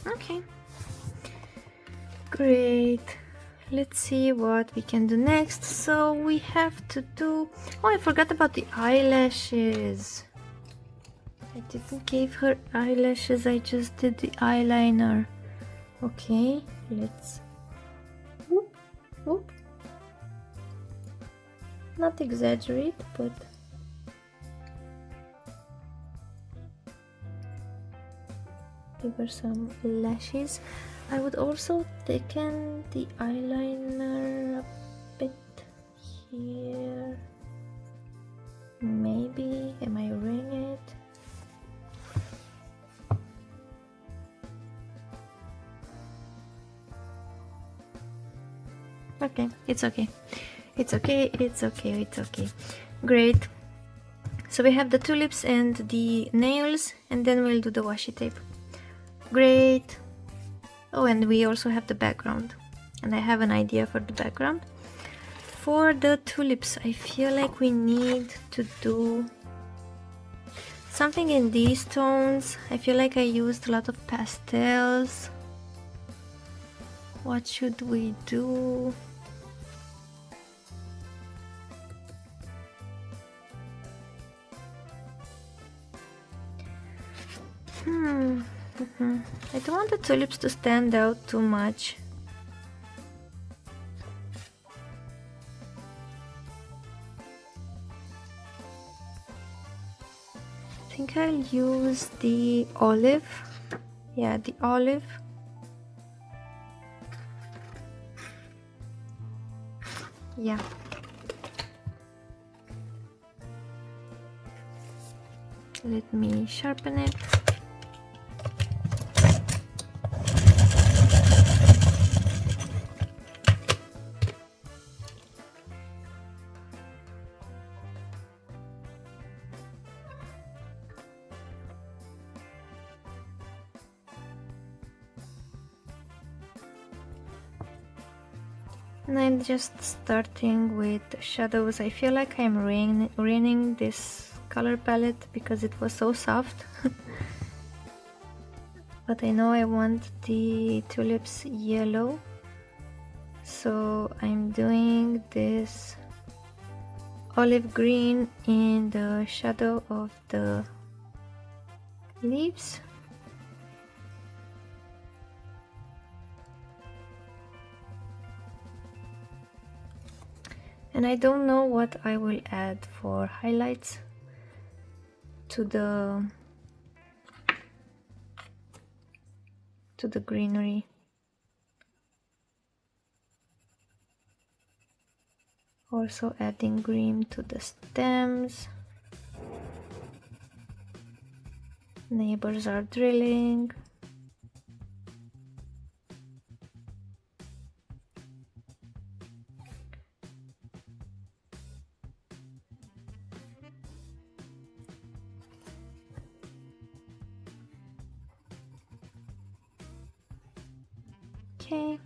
Okay, great. Let's see what we can do next. So we have to do, oh, I forgot about the eyelashes. I didn't give her eyelashes, I just did the eyeliner. Okay, let's whoop, whoop. Not exaggerate, but give her some lashes. I would also thicken the eyeliner a bit here. Maybe, am I ring it? Okay, it's okay. It's okay, it's okay, it's okay. Great. So we have the tulips and the nails, and then we'll do the washi tape. Great. Oh, and we also have the background. And I have an idea for the background. For the tulips, I feel like we need to do something in these tones. I feel like I used a lot of pastels. What should we do? I don't want the tulips to stand out too much. I think I'll use the olive. Yeah, the olive. Yeah. Let me sharpen it. And I'm just starting with shadows. I feel like I'm ruining this color palette because it was so soft. But I know I want the tulips yellow, so I'm doing this olive green in the shadow of the leaves. And I don't know what I will add for highlights to the greenery. Also adding green to the stems. Neighbors are drilling. Okay.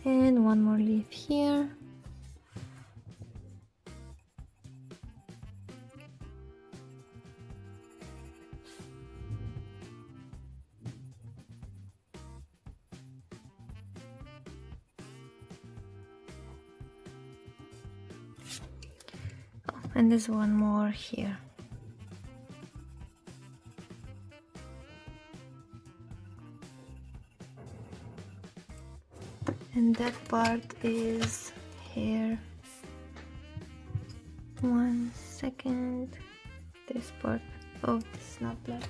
And one more leaf here. Oh, and there's one more here. And that part is here. 1 second. This part. Oh, it's not black.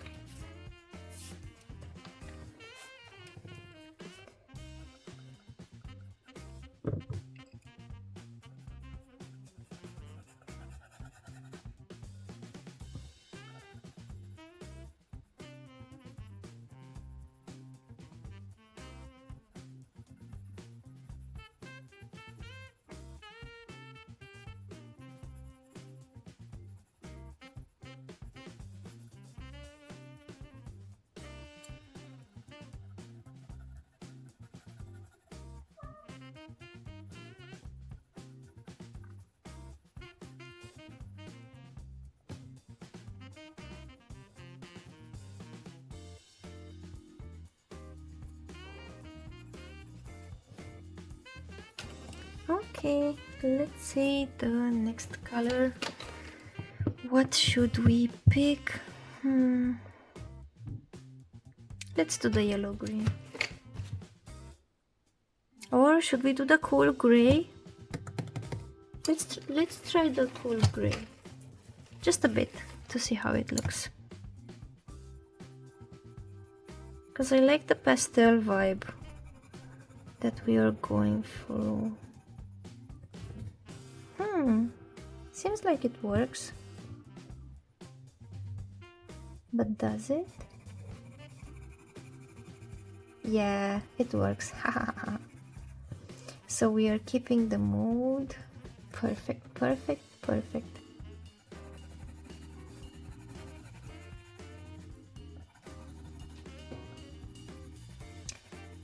Okay, let's see the next color. What should we pick? Let's do the yellow green. Or should we do the cool gray? Let's try the cool gray. Just a bit to see how it looks. Because I like the pastel vibe that we are going for. Seems like it works. But does it? Yeah, it works. So we are keeping the mood. Perfect, perfect, perfect.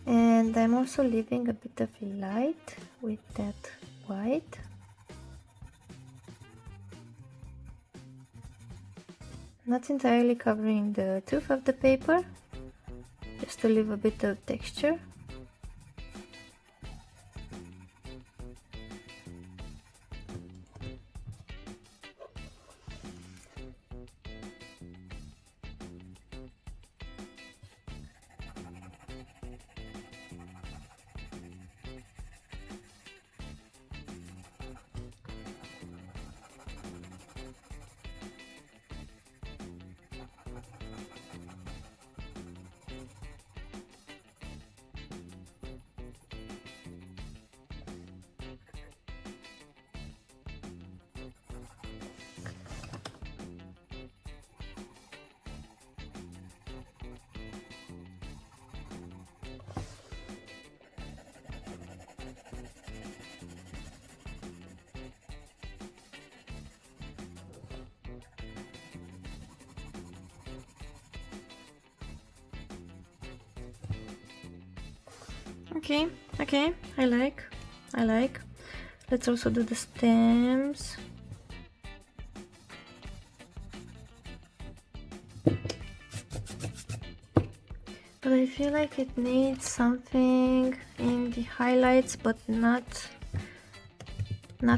And I'm also leaving a bit of light with that white. Not entirely covering the tooth of the paper, just to leave a bit of texture. Okay, I like. Let's also do the stems. But I feel like it needs something in the highlights, but not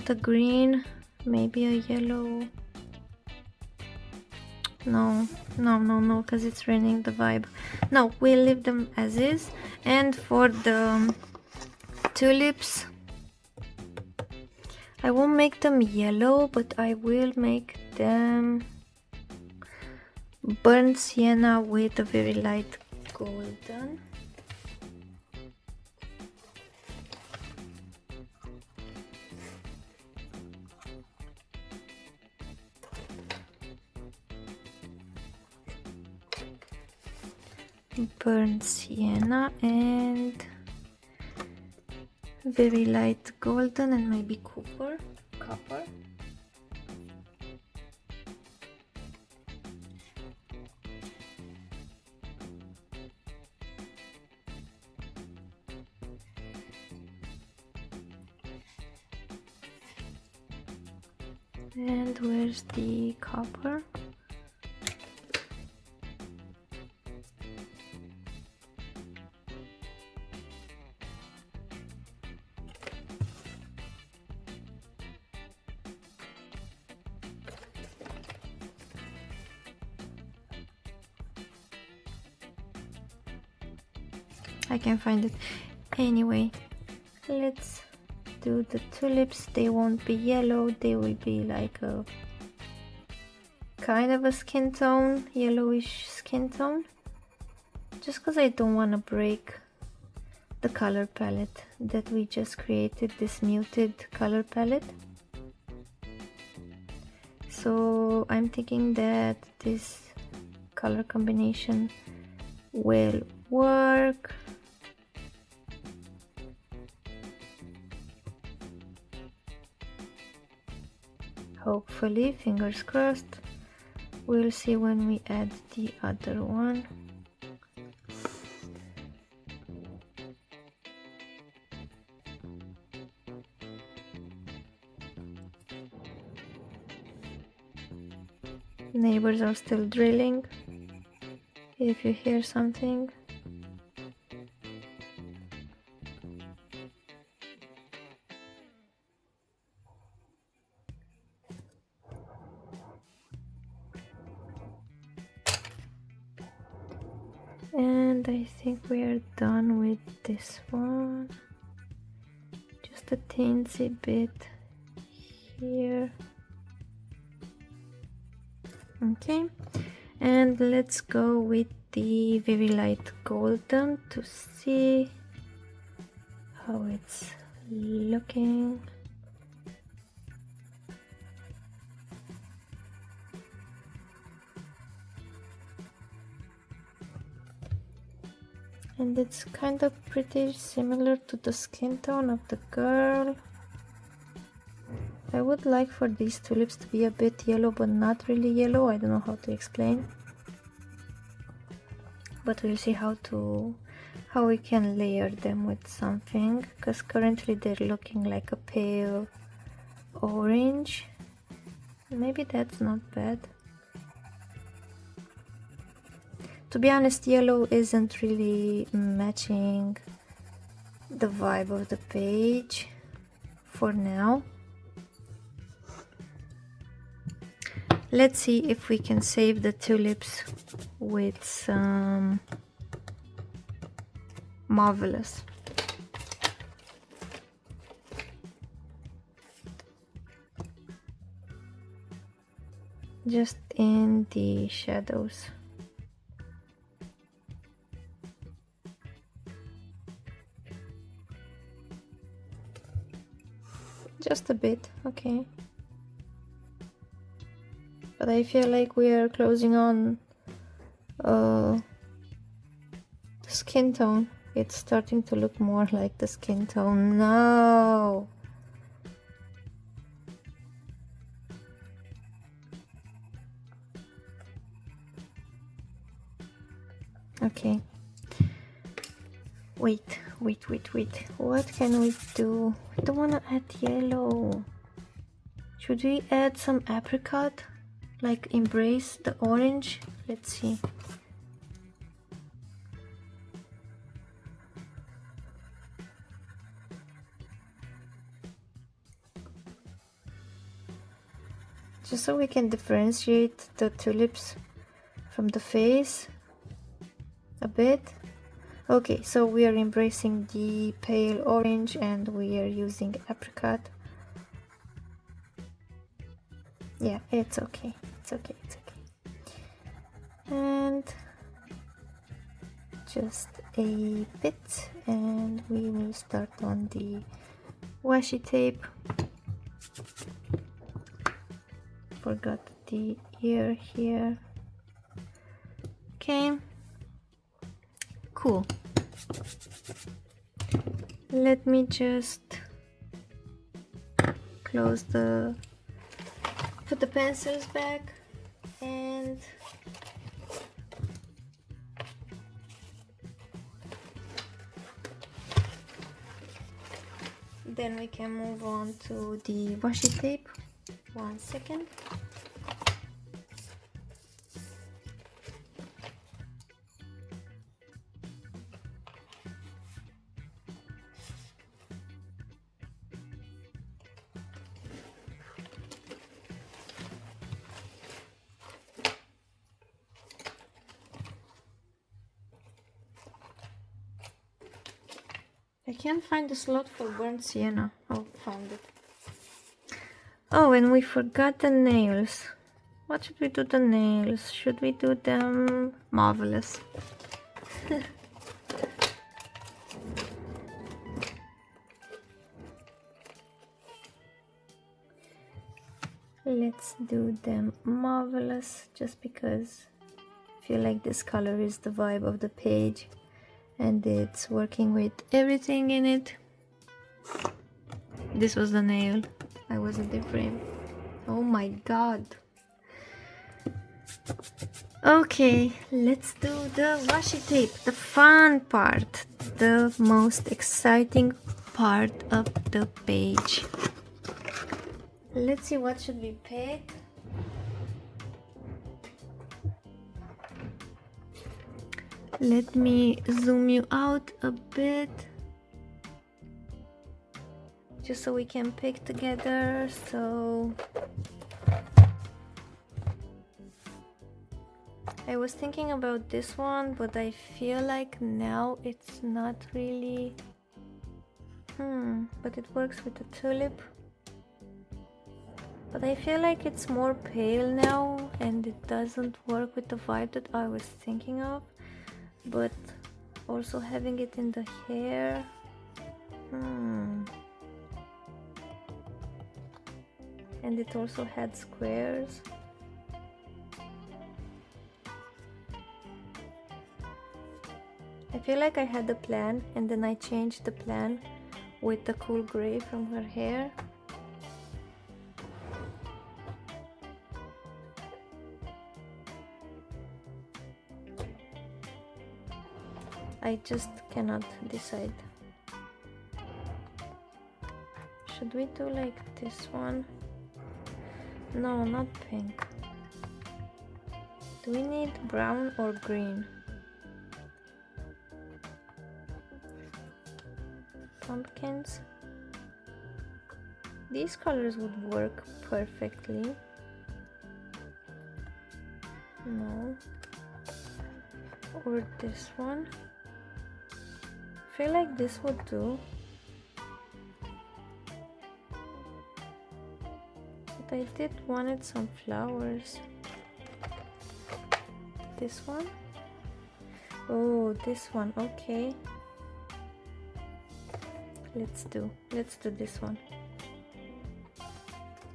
a green, maybe a yellow. No, because it's ruining the vibe. No, we'll leave them as is. And for the tulips, I won't make them yellow, but I will make them burnt sienna with a very light golden. Burnt sienna and very light golden and maybe copper. And where's the copper? I can find it. Anyway, let's do the tulips. They won't be yellow, they will be like a kind of a skin tone, yellowish skin tone, just because I don't want to break the color palette that we just created, this muted color palette. So I'm thinking that this color combination will work. Hopefully, fingers crossed. We'll see when we add the other one. Neighbors are still drilling. If you hear something, and I think we are done with this one. Just a teensy bit here. Okay, and let's go with the very light golden to see how it's looking. And it's kind of pretty similar to the skin tone of the girl. I would like for these tulips to be a bit yellow, but not really yellow. I don't know how to explain, but we'll see how we can layer them with something, because currently they're looking like a pale orange. Maybe that's not bad. To be honest, yellow isn't really matching the vibe of the page for now. Let's see if we can save the tulips with some Marvelous. Just in the shadows. Just a bit, okay. But I feel like we are closing on the skin tone. It's starting to look more like the skin tone. No! Okay. Wait. What can we do? I don't want to add yellow. Should we add some apricot? Like embrace the orange? Let's see. Just so we can differentiate the tulips from the face a bit. Okay, so we are embracing the pale orange and we are using apricot. Yeah, it's okay. It's okay. And just a bit, and we will start on the washi tape. Forgot the ear here. Okay, cool. Let me just put the pencils back, and then we can move on to the washi tape. 1 second. I can't find the slot for burnt sienna. Oh, found it. Oh, and we forgot the nails. What should we do the nails? Should we do them marvelous? Let's do them marvelous just because I feel like this color is the vibe of the page and it's working with everything in it. This was the nail. I was in the frame. Oh my god. Okay, let's do the washi tape, the fun part, the most exciting part of the page. Let's see, what should we pick? Let me zoom you out a bit just so we can pick together. So I was thinking about this one, but I feel like now it's not really but it works with the tulip. But I feel like it's more pale now and it doesn't work with the vibe that I was thinking of. But also having it in the hair, and it also had squares. I feel like I had a plan and then I changed the plan with the cool gray from her hair. I just cannot decide. Should we do like this one? No, not pink. Do we need brown or green? Pumpkins. These colors would work perfectly. No. Or this one. I feel like this would do. But I did wanted some flowers. This one? Oh, this one, okay. Let's do this one.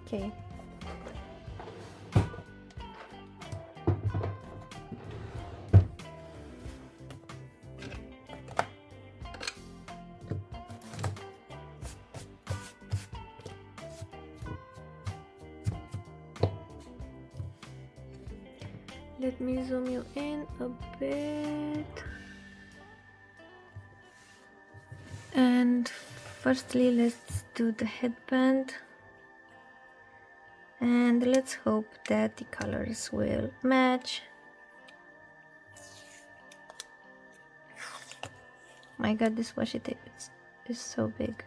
Okay. Let me zoom you in a bit. And firstly, let's do the headband. And let's hope that the colors will match. My god, this washi tape is so big.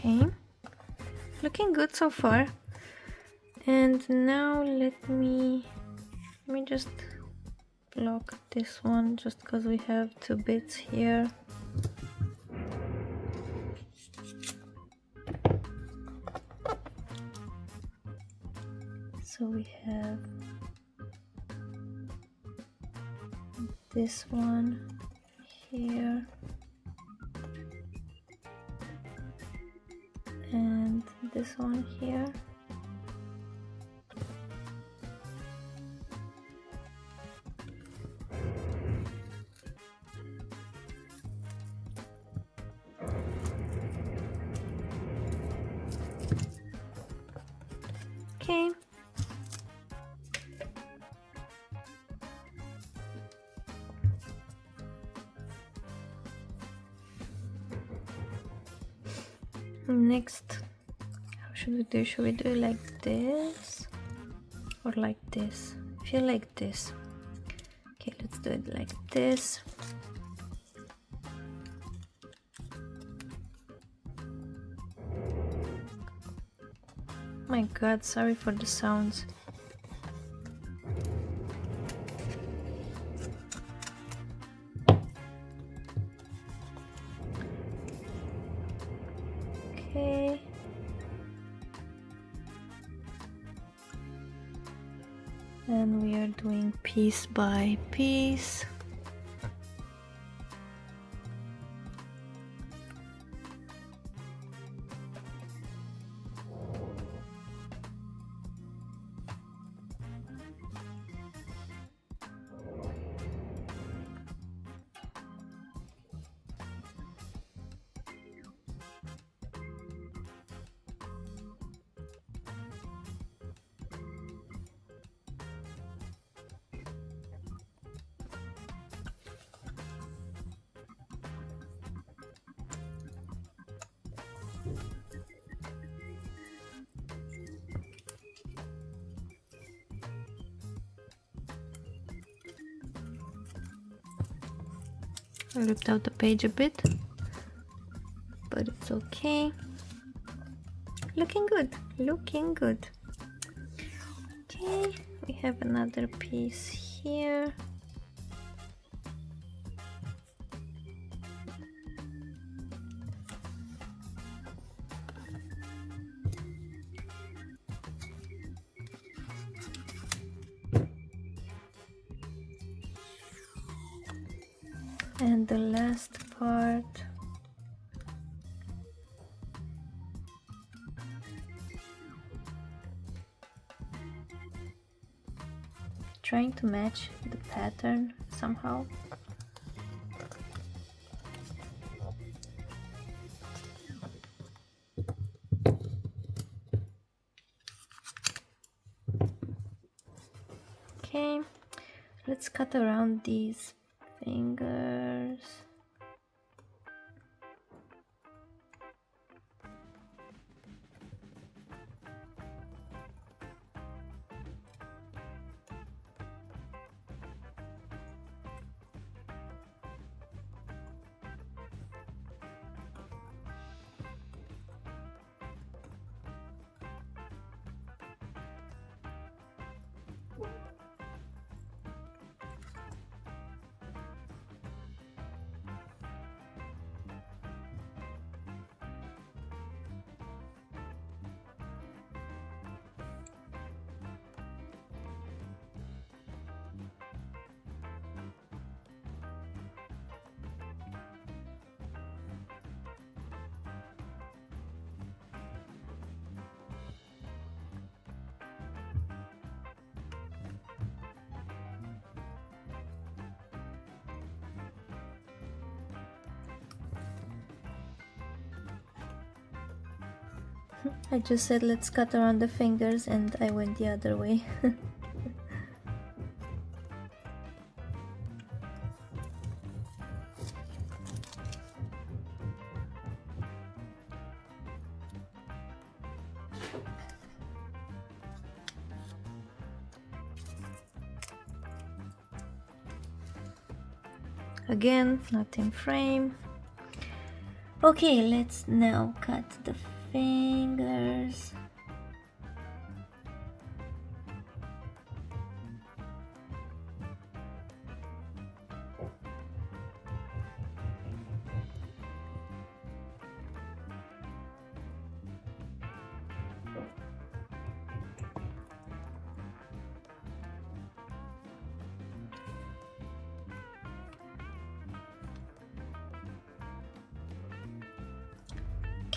Okay, looking good so far. And now let me just block this one, just because we have two bits here. So we have this one here and this one here. Okay. Next, how should we do? Should we do it like this or like this? I feel like this. Okay, let's do it like this. My god, sorry for the sounds. Okay. And we are doing piece by piece. I ripped out the page a bit, but it's okay. Looking good, looking good. Okay, we have another piece here. And the last part. Trying to match the pattern somehow. Okay, let's cut around these fingers. I just said let's cut around the fingers and I went the other way. Again, not in frame. Okay, let's now cut the fingers.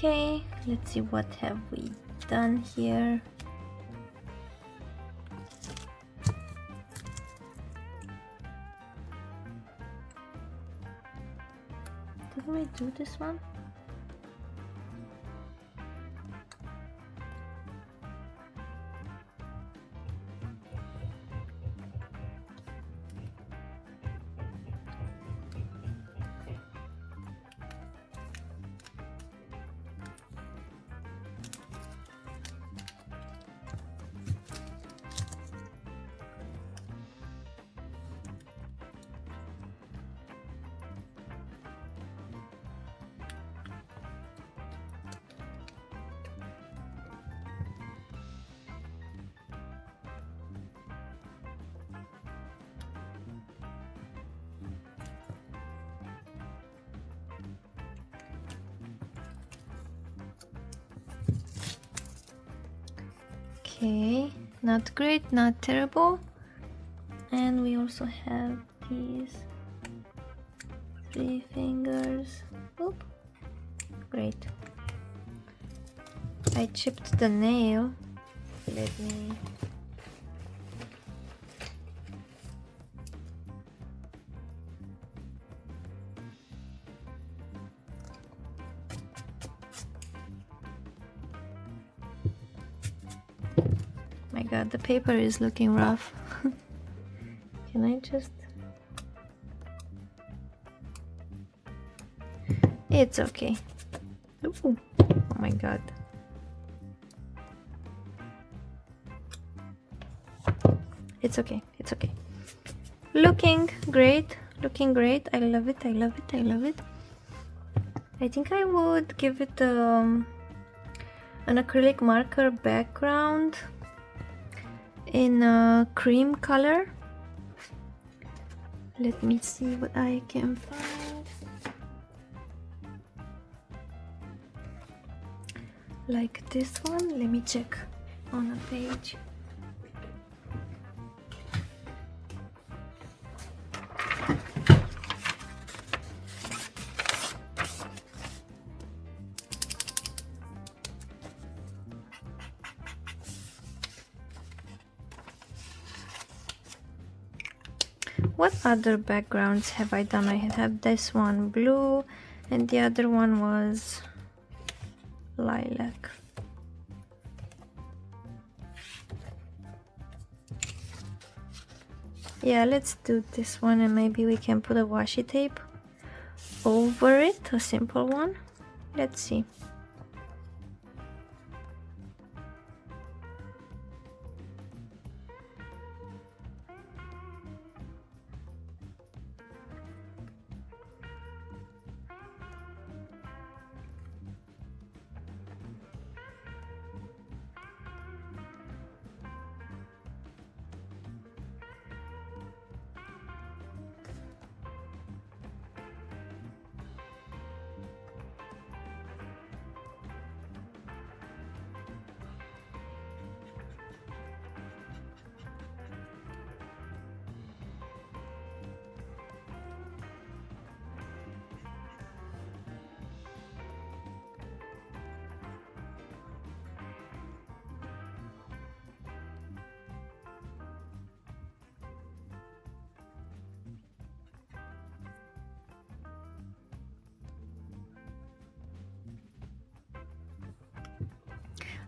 Okay, let's see what have we done here. Did we do this one? Okay, not great, not terrible. And we also have these 3 fingers. Oop, great. I chipped the nail. Let me... My god, the paper is looking rough. Can I just... It's okay. Ooh. Oh my god. It's okay, it's okay. Looking great, looking great. I love it, I love it, I love it. I think I would give it an acrylic marker background in a cream color. Let me see what I can find. Like this one. Let me check on a page. What other backgrounds have I done? I have this one blue and the other one was lilac. Yeah, let's do this one and maybe we can put a washi tape over it, a simple one. Let's see.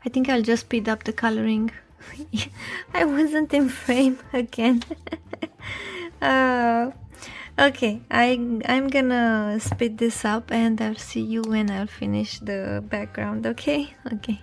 I think I'll just speed up the coloring. I wasn't in frame again. Okay, I'm gonna speed this up and I'll see you when I'll finish the background, okay? Okay.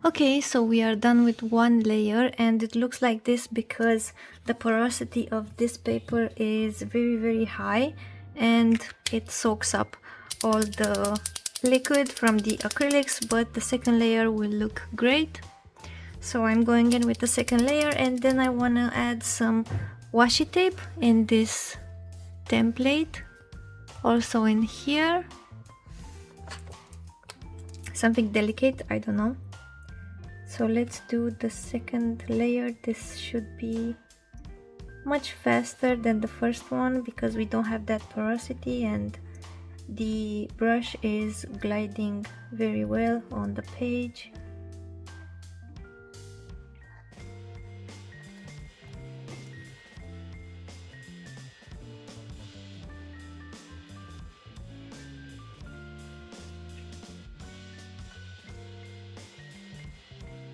Okay, so we are done with one layer, and it looks like this because the porosity of this paper is very high and it soaks up all the liquid from the acrylics, but the second layer will look great. So I'm going in with the second layer, and then I want to add some washi tape in this template, also in here, something delicate, I don't know. So let's do the second layer. This should be much faster than the first one because we don't have that porosity, and the brush is gliding very well on the page.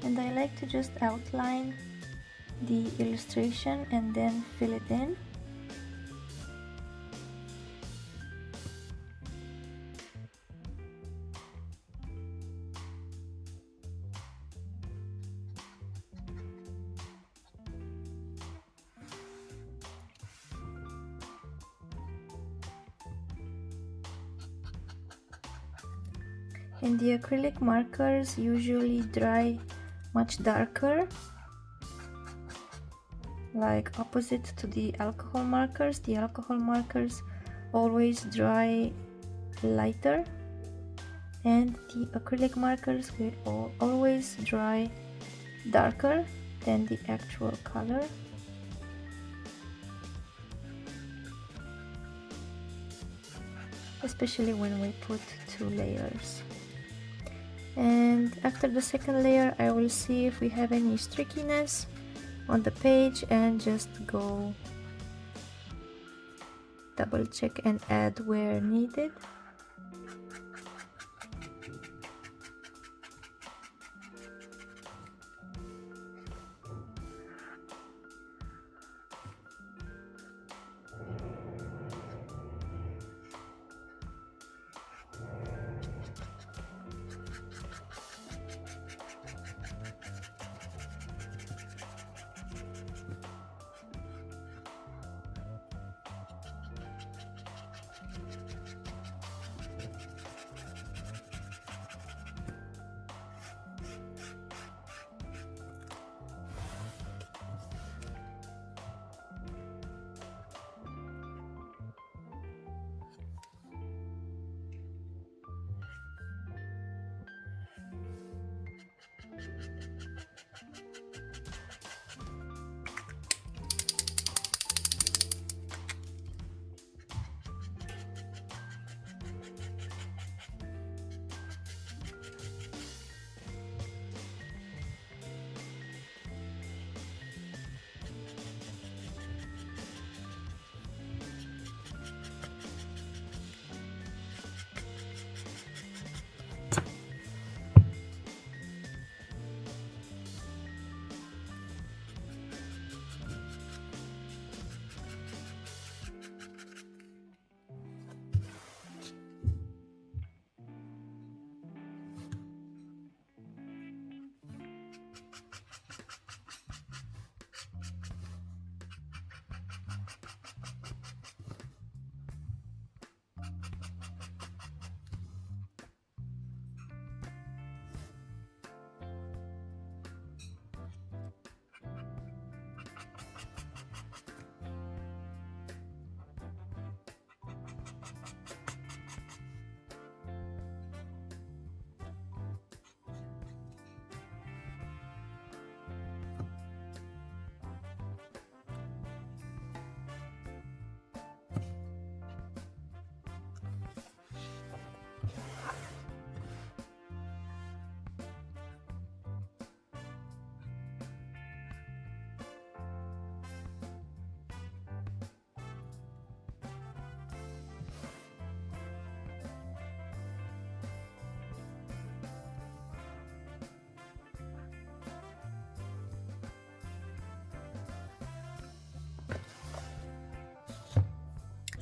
And I like to just outline the illustration and then fill it in. And the acrylic markers usually dry much darker, like opposite to the alcohol markers. The alcohol markers always dry lighter, and the acrylic markers will always dry darker than the actual color. Especially when we put 2 layers. And after the second layer, I will see if we have any streakiness on the page and just go double check and add where needed.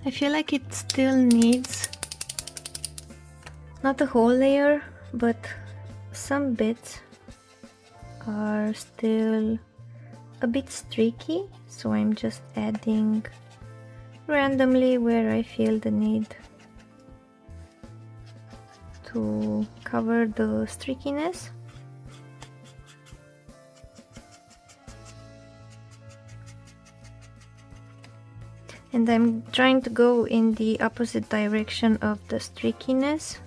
I feel like it still needs not a whole layer, but some bits are still a bit streaky, so I'm just adding randomly where I feel the need to cover the streakiness. And I'm trying to go in the opposite direction of the streakiness.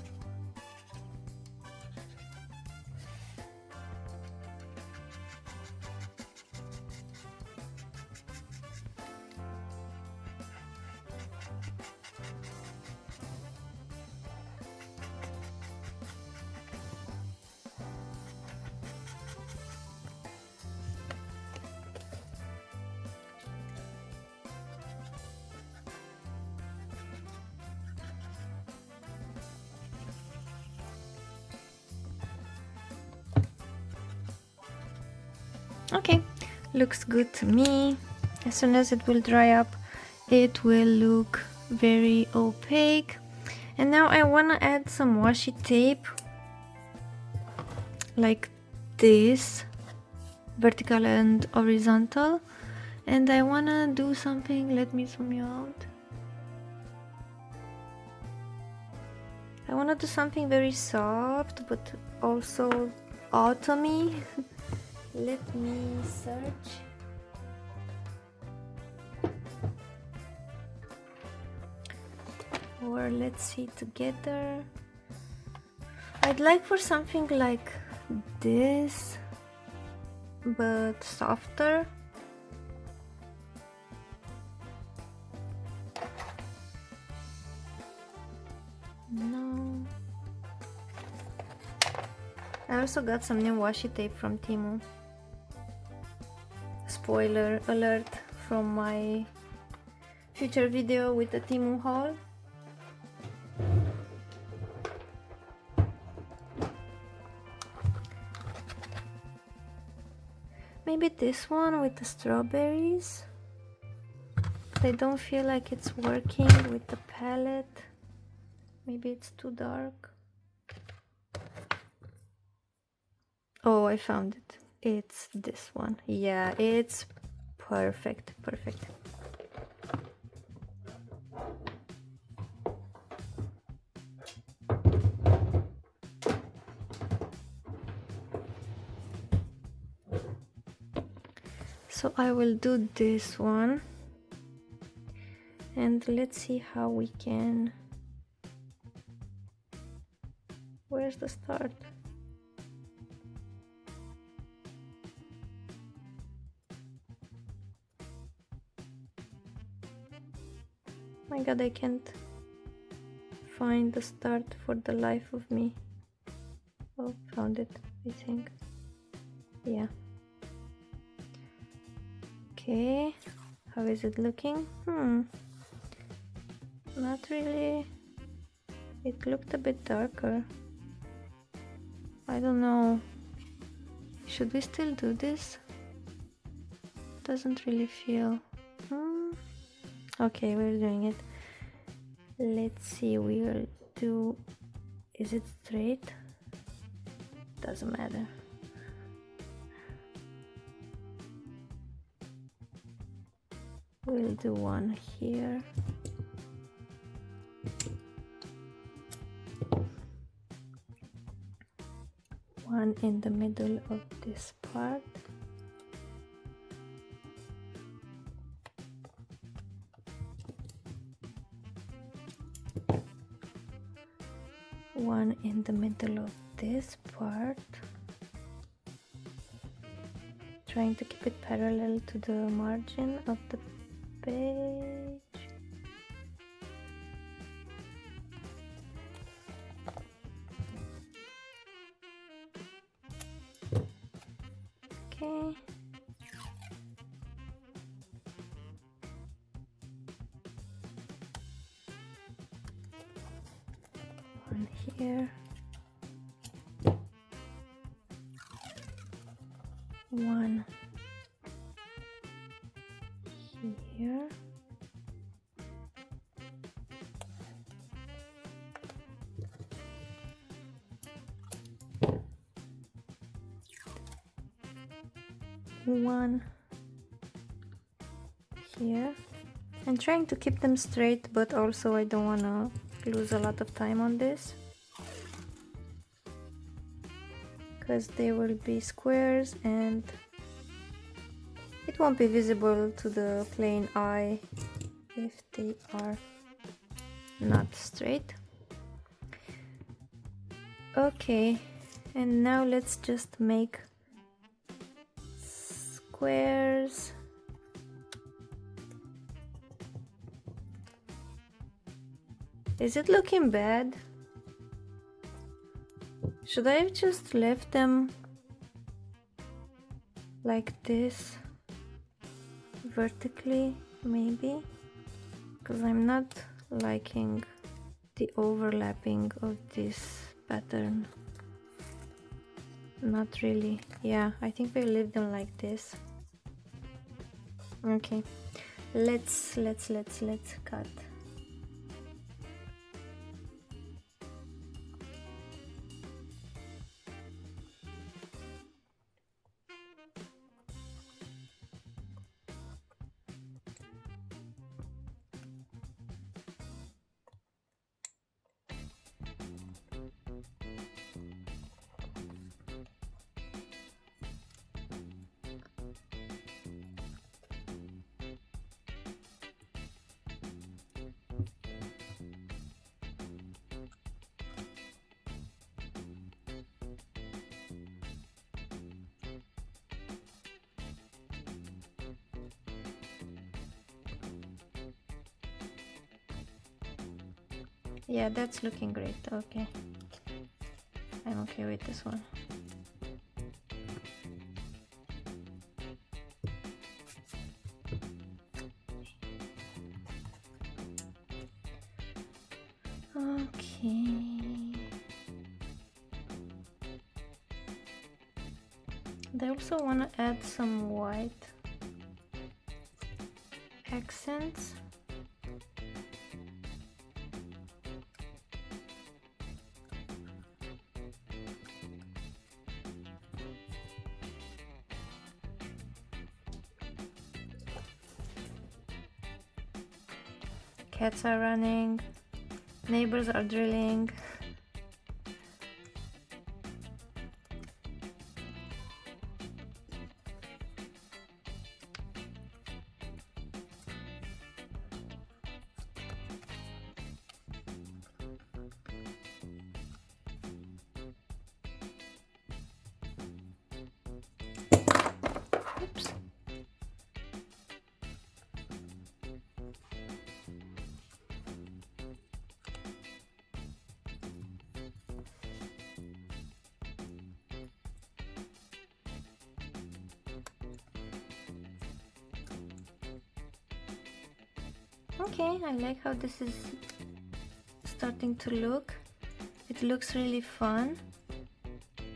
Okay, looks good to me. As soon as it will dry up, it will look very opaque. And now I want to add some washi tape like this, vertical and horizontal. And I want to do something, let me zoom you out. I want to do something very soft but also autumny. Let me search. Or let's see together. I'd like for something like this, but softer. No. I also got some new washi tape from Temu. Spoiler alert from my future video with the Temu haul. Maybe this one with the strawberries. But I don't feel like it's working with the palette. Maybe it's too dark. Oh, I found it. It's this one. Yeah, it's perfect. Perfect. So I will do this one. And let's see how we can... Where's the start? My god, I can't find the start for the life of me. Oh, found it, I think. Yeah. Okay, how is it looking? Not really. It looked a bit darker. I don't know. Should we still do this? Doesn't really feel... Okay, we're doing it. Let's see, we will do... Is it straight? Doesn't matter. We'll do one here. One in the middle of this part. One in the middle of this part. Trying to keep it parallel to the margin of the page. Okay. One here. One here. one here. I'm trying to keep them straight, but also I don't want to lose a lot of time on this, because they will be squares and it won't be visible to the plain eye if they are not straight. Okay, and now let's just make squares. Is it looking bad? Should I have just left them like this, vertically, maybe? Because I'm not liking the overlapping of this pattern. Not really. Yeah, I think we'll leave them like this. Okay, let's cut. Yeah, that's looking great. Okay, I'm okay with this one. Okay. I also want to add some white accents. Cats are running, neighbors are drilling. Oops. Okay, I like how this is starting to look. It looks really fun.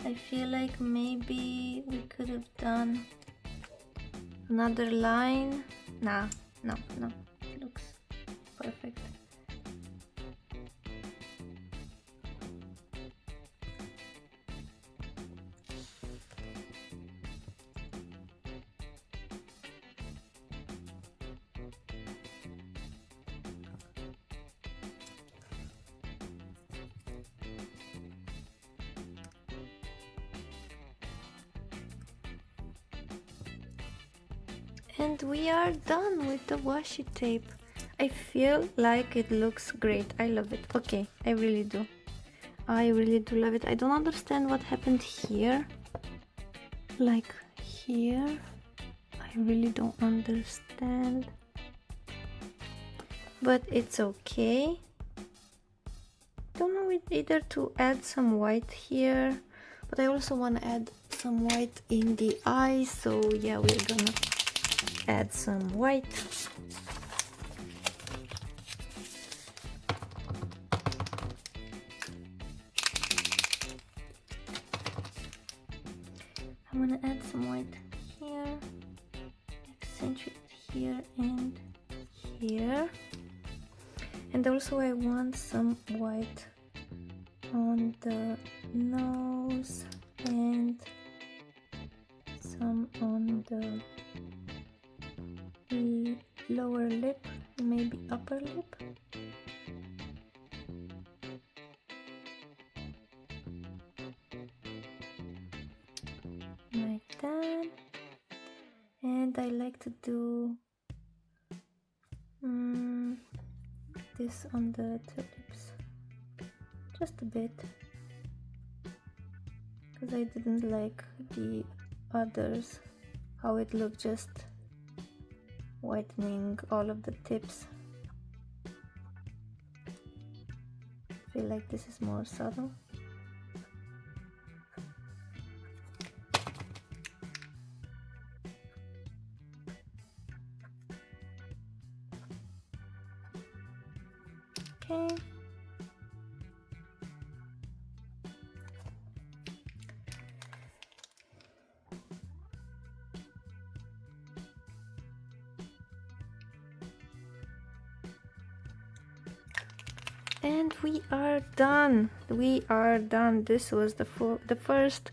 I feel like maybe we could have done another line. Nah, no, it looks perfect. And we are done with the washi tape. I feel like it looks great. I love it. Okay, I really do. I really do love it. I don't understand what happened here. Like here. I really don't understand. But it's okay. Don't know either to add some white here, but I also want to add some white in the eyes. So yeah, we're gonna add some white. I'm gonna add some white here, accentuate here and here. And also I want some white on the nose and some on the lower lip, maybe upper lip. Like that. And I like to do this on the tulips, just a bit, because I didn't like the others, how it looked, just whitening all of the tips. I feel like this is more subtle. Okay. And we are done. We are done. This was the first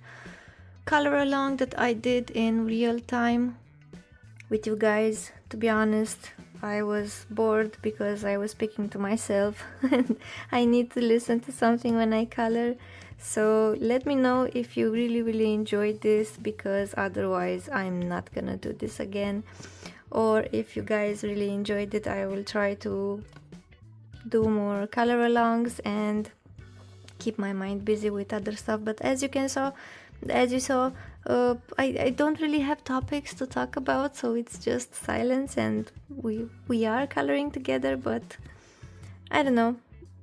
color along that I did in real time with you guys. To be honest, I was bored because I was speaking to myself and I need to listen to something when I color. So let me know if you really enjoyed this, because otherwise I'm not gonna do this again. Or if you guys really enjoyed it, I will try to do more color alongs and keep my mind busy with other stuff. But as you saw, I don't really have topics to talk about, so it's just silence, and we are coloring together. But I don't know,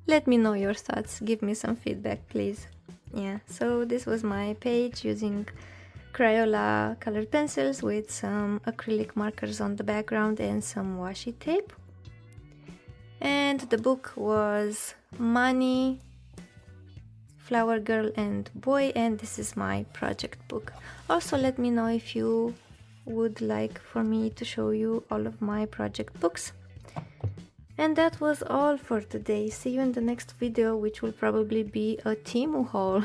let me know your thoughts, give me some feedback, please. Yeah, so this was my page using Crayola colored pencils with some acrylic markers on the background and some washi tape. And the book was Money, Flower Girl and Boy, and this is my project book. Also, let me know if you would like for me to show you all of my project books. And that was all for today. See you in the next video, which will probably be a Temu haul.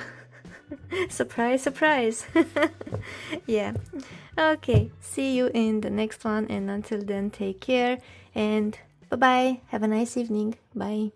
Surprise, surprise. Yeah. Okay, see you in the next one, and until then, take care and bye-bye. Have a nice evening. Bye.